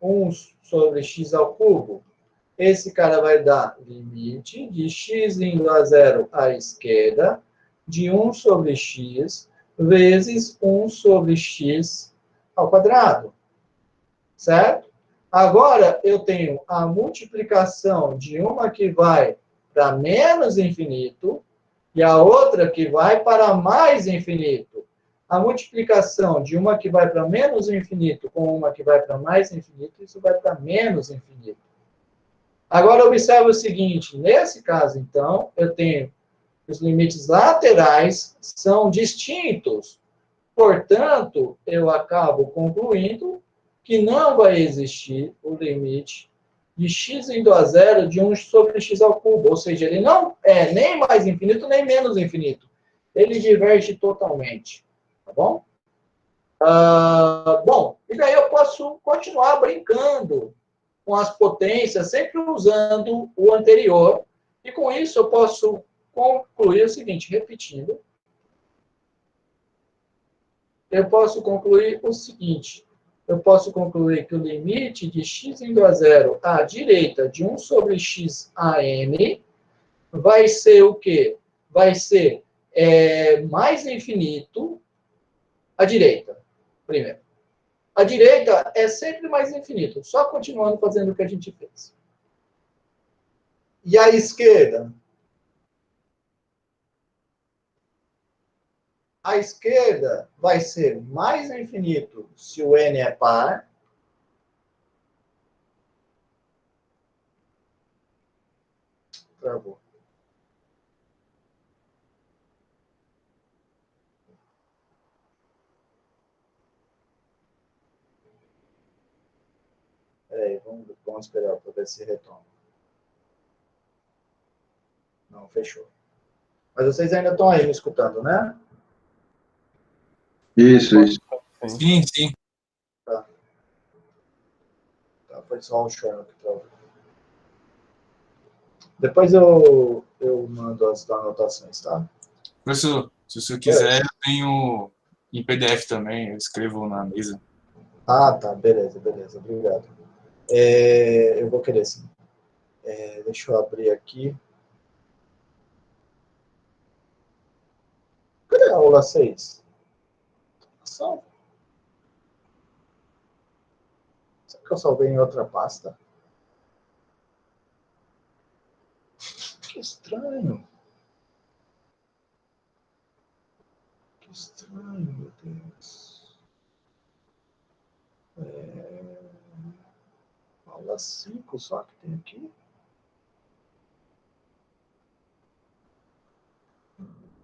1 sobre x ao cubo. Esse cara vai dar limite de x indo a zero à esquerda, de 1 sobre x, vezes 1 sobre x ao quadrado. Certo? Agora, eu tenho a multiplicação de uma que vai para menos infinito e a outra que vai para mais infinito. A multiplicação de uma que vai para menos infinito com uma que vai para mais infinito, isso vai para menos infinito. Agora, observe o seguinte, nesse caso, então, eu tenho os limites laterais são distintos. Portanto, eu acabo concluindo que não vai existir o limite de x indo a zero de 1 sobre x ao cubo. Ou seja, ele não é nem mais infinito, nem menos infinito. Ele diverge totalmente. Tá bom? Bom, e daí eu posso continuar brincando com as potências, sempre usando o anterior. E com isso eu posso concluir o seguinte, repetindo. Eu posso concluir o seguinte. Eu posso concluir que o limite de x indo a zero à direita de 1 sobre x a n vai ser o quê? Vai ser mais infinito à direita, primeiro. A direita é sempre mais infinito, só continuando fazendo o que a gente fez. E a esquerda? A esquerda vai ser mais infinito se o n é par. Travou. Peraí, vamos esperar para ver se retoma. Não, fechou. Mas vocês ainda estão aí me escutando, né? Isso, isso. Sim, sim. Tá, foi só um choro que travou. Depois eu mando as anotações, tá? Professor, se o senhor quiser, eu tenho em PDF também, eu escrevo na mesa. Ah, tá, beleza, obrigado. Eu vou querer sim. Deixa eu abrir aqui. Cadê a aula 6? Será que eu salvei em outra pasta? Que estranho. Que estranho, meu Deus. Aula 5 só que tem aqui.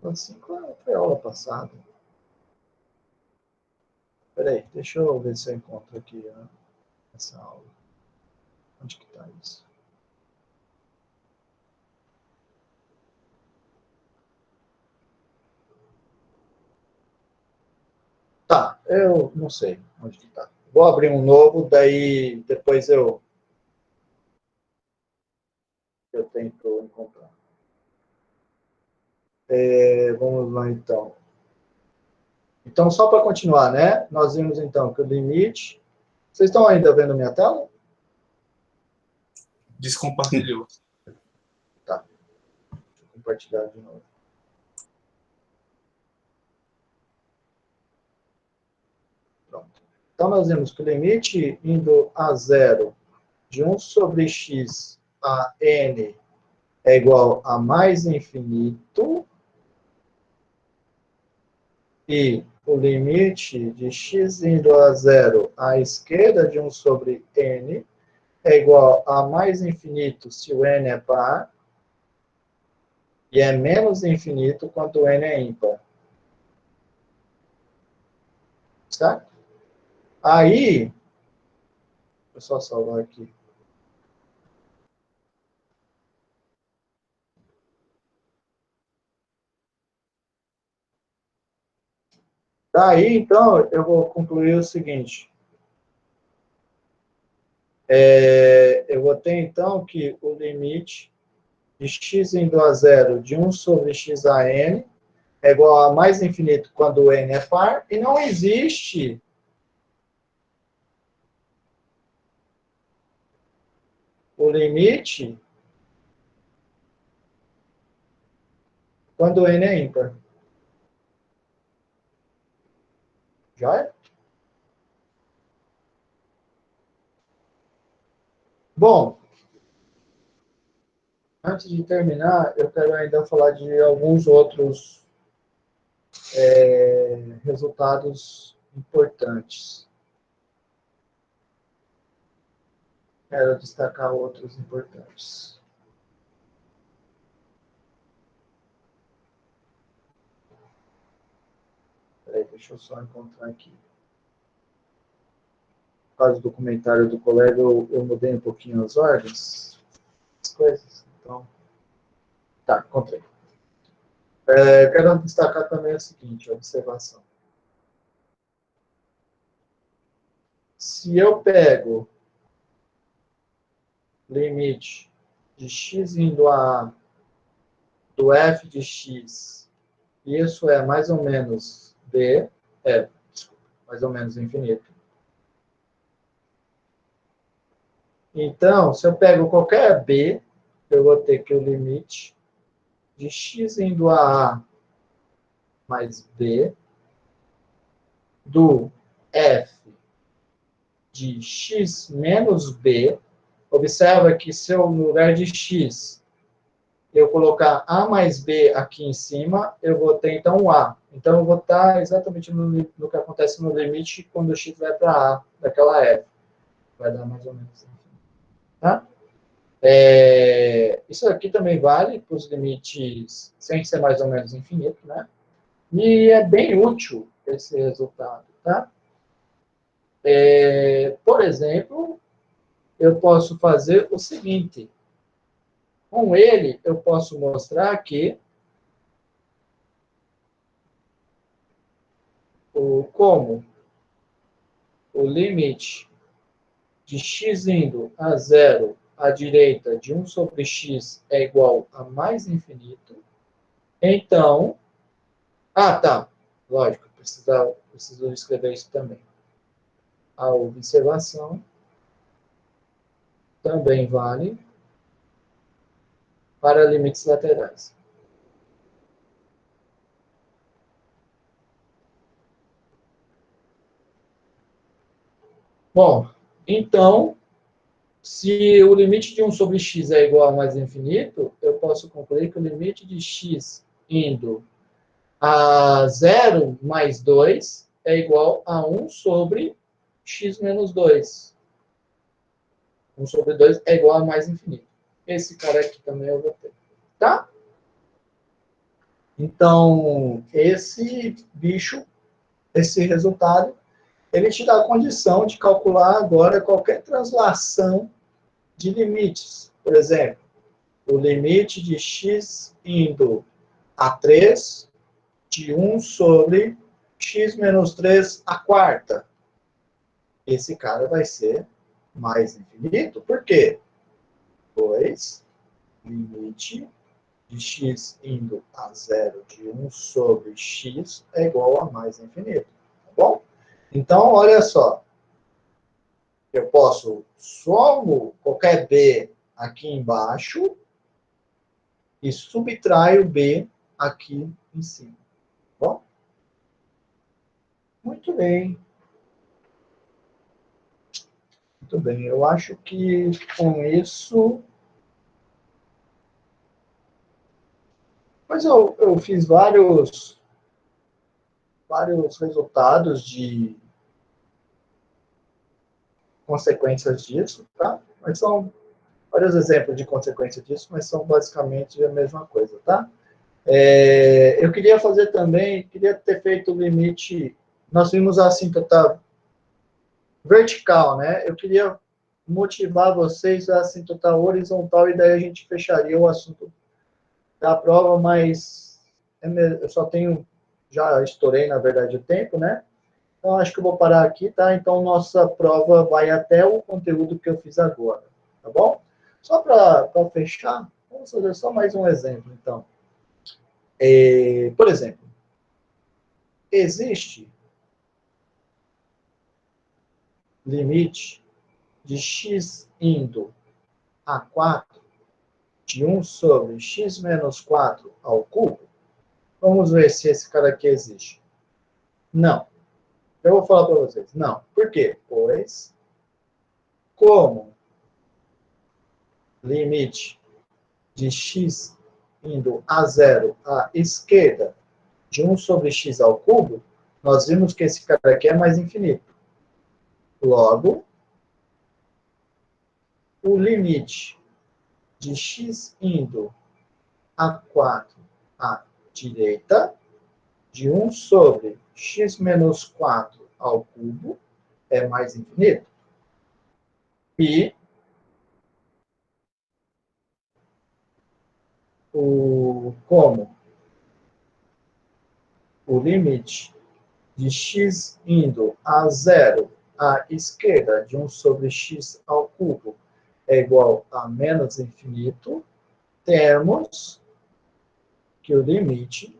Aula 5 foi a aula passada. Peraí, deixa eu ver se eu encontro aqui, né, essa aula. Onde que está isso? Tá, eu não sei onde que está. Vou abrir um novo, daí depois eu tento encontrar. Vamos lá, então. Então, só para continuar, né? Nós vimos, então, que o limite... Vocês estão ainda vendo minha tela? Descompartilhou. Tá. Deixa eu compartilhar de novo. Pronto. Então, nós vimos que o limite indo a zero de 1 sobre x a n é igual a mais infinito, e o limite de x indo a zero à esquerda de 1 sobre n é igual a mais infinito se o n é par, e é menos infinito quando o n é ímpar. Certo? Aí, deixa eu só salvar aqui. Daí, então, eu vou concluir o seguinte. Eu vou ter, então, que o limite de x indo a zero de 1 sobre x a n é igual a mais infinito quando o n é par, e não existe o limite quando o n é ímpar. Já é? Bom, antes de terminar, eu quero ainda falar de alguns outros resultados importantes. Quero destacar outros importantes. Peraí, deixa eu só encontrar aqui. Por causa do comentário do colega, eu mudei um pouquinho as ordens, as coisas. Então, tá, encontrei. Quero destacar também o seguinte, observação. Se eu pego limite de x indo a do f de x, isso é mais ou menos b, mais ou menos infinito. Então, se eu pego qualquer b, eu vou ter que o limite de x indo a mais b do f de x menos b. Observa que se eu, no lugar de x, eu colocar a mais b aqui em cima, eu vou ter, então, um a. Então, eu vou estar exatamente no que acontece no limite quando o x vai para a daquela f. Vai dar mais ou menos assim. Tá? Isso aqui também vale para os limites sem ser mais ou menos infinito, né? E é bem útil esse resultado, tá? Por exemplo, eu posso fazer o seguinte. Com ele, eu posso mostrar que como o limite de x indo a zero à direita de 1 sobre x é igual a mais infinito, então... tá. Lógico, preciso escrever isso também. A observação também vale para limites laterais. Bom, então, se o limite de 1 sobre x é igual a mais infinito, eu posso concluir que o limite de x indo a 0 mais 2 é igual a 1 sobre x menos 2. 1 sobre 2 é igual a mais infinito. Esse cara aqui também eu vou ter. Tá? Então, esse bicho, esse resultado, ele te dá a condição de calcular agora qualquer translação de limites. Por exemplo, o limite de x indo a 3 de 1 sobre x menos 3 à quarta. esse cara vai ser mais infinito. Por quê? Pois limite de x indo a zero de 1 sobre x é igual a mais infinito. Tá bom? Então, olha só. Eu posso somo qualquer b aqui embaixo e subtraio b aqui em cima. Tá bom? Muito bem. Muito bem. Eu acho que com isso... Mas eu fiz vários resultados de consequências disso, tá? Mas são vários exemplos de consequência disso, mas são basicamente a mesma coisa, tá? Eu queria fazer também, queria ter feito o limite, nós vimos a assíntota vertical, né? Eu queria motivar vocês a assíntota horizontal e daí a gente fecharia o assunto da prova, mas eu só tenho, já estourei, na verdade, o tempo, né? Então, acho que eu vou parar aqui, tá? Então, nossa prova vai até o conteúdo que eu fiz agora, tá bom? Só para fechar, vamos fazer só mais um exemplo, então. Por exemplo, existe limite de x indo a 4 de 1 sobre x menos 4 ao cubo? Vamos ver se esse cara aqui existe. Não. Eu vou falar para vocês. Não. Por quê? Pois, como limite de x indo a zero à esquerda de 1 sobre x ao cubo, nós vimos que esse cara aqui é mais infinito. Logo, o limite de x indo a 4 à direita de 1 sobre x menos 4 ao cubo é mais infinito. E como o limite de x indo a zero à esquerda de 1 sobre x ao cubo é igual a menos infinito, temos que o limite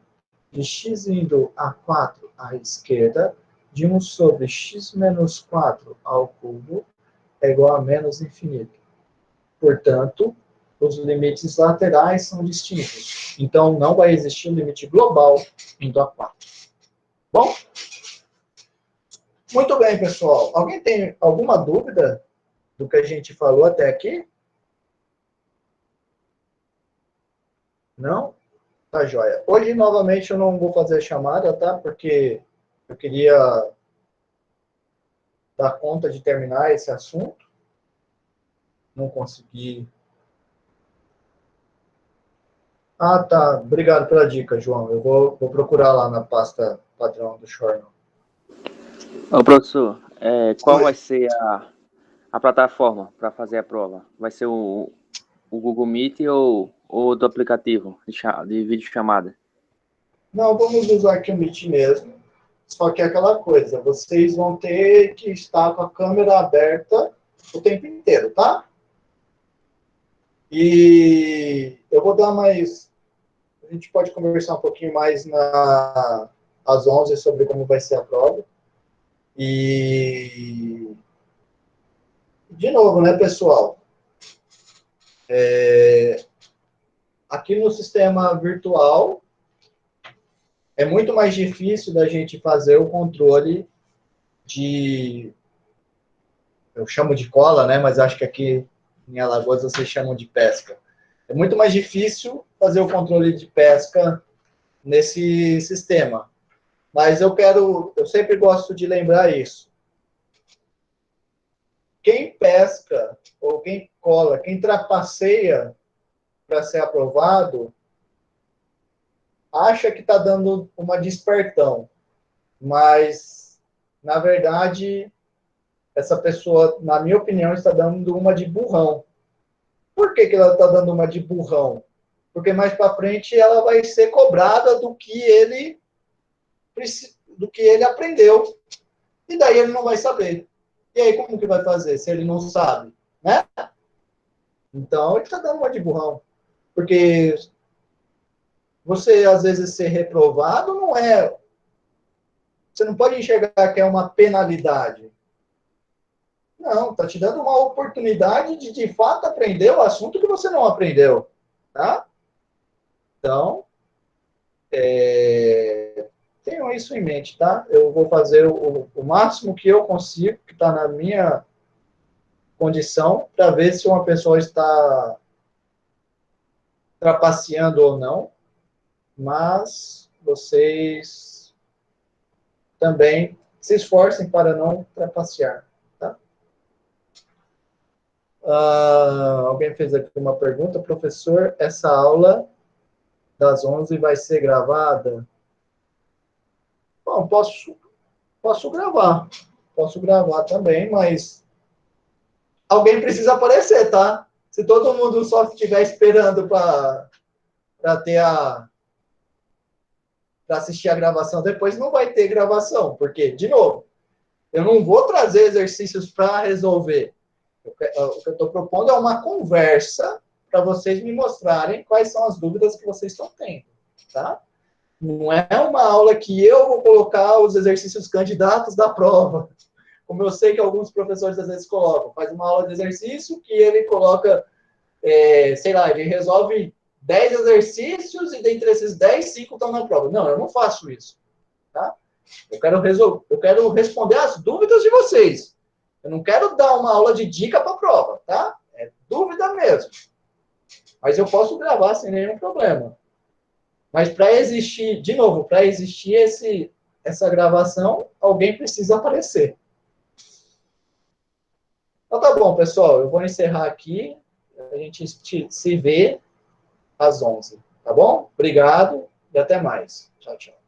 de x indo a 4 à esquerda de 1 sobre x menos 4 ao cubo é igual a menos infinito. Portanto, os limites laterais são distintos. Então, não vai existir um limite global indo a 4. Bom? Muito bem, pessoal. Alguém tem alguma dúvida do que a gente falou até aqui? Não? Tá joia. Hoje, novamente, eu não vou fazer chamada, tá? Porque eu queria dar conta de terminar esse assunto. Não consegui. Ah, tá. Obrigado pela dica, João. Eu vou procurar lá na pasta padrão do Shorno. Ô, professor, qual Oi. vai ser a plataforma para fazer a prova? Vai ser o Google Meet ou do aplicativo de videochamada? Não, vamos usar aqui o Meet mesmo. Só que é aquela coisa, vocês vão ter que estar com a câmera aberta o tempo inteiro, tá? E eu vou dar mais... A gente pode conversar um pouquinho mais às 11 sobre como vai ser a prova. E... De novo, né, pessoal? Aqui no sistema virtual, é muito mais difícil da gente fazer o controle de... Eu chamo de cola, né? Mas acho que aqui em Alagoas vocês chamam de pesca. É muito mais difícil fazer o controle de pesca nesse sistema. Mas eu sempre gosto de lembrar isso. Quem pesca, ou quem cola, quem trapaceia para ser aprovado, acha que está dando uma despertão. Mas, na verdade, essa pessoa, na minha opinião, está dando uma de burrão. Por que ela está dando uma de burrão? Porque mais para frente ela vai ser cobrada do que ele aprendeu. E daí ele não vai saber. E E aí, como que vai fazer se ele não sabe, né? Então, ele está dando uma de burrão. Porque você, às vezes, ser reprovado não é... Você não pode enxergar que é uma penalidade. Não, está te dando uma oportunidade de fato, aprender o assunto que você não aprendeu, tá? Então, tenham isso em mente, tá? Eu vou fazer o máximo que eu consigo, que está na minha condição, para ver se uma pessoa está trapaceando ou não, mas vocês também se esforcem para não trapacear, tá? Alguém fez aqui uma pergunta, professor, essa aula das 11 vai ser gravada? Bom, posso gravar também, mas alguém precisa aparecer, tá? Se todo mundo só estiver esperando para assistir a gravação depois, não vai ter gravação, porque, de novo, eu não vou trazer exercícios para resolver. O que eu estou propondo é uma conversa para vocês me mostrarem quais são as dúvidas que vocês estão tendo, tá? Não é uma aula que eu vou colocar os exercícios candidatos da prova, como eu sei que alguns professores às vezes colocam. Faz uma aula de exercício que ele coloca, sei lá, ele resolve 10 exercícios e dentre esses 10, 5 estão na prova. Não, eu não faço isso, tá? Eu quero responder as dúvidas de vocês. Eu não quero dar uma aula de dica para a prova, tá? É dúvida mesmo. Mas eu posso gravar sem nenhum problema. Mas para existir, de novo, para existir essa gravação, alguém precisa aparecer. Então tá bom, pessoal. Eu vou encerrar aqui. A gente se vê às 11. Tá bom? Obrigado e até mais. Tchau, tchau.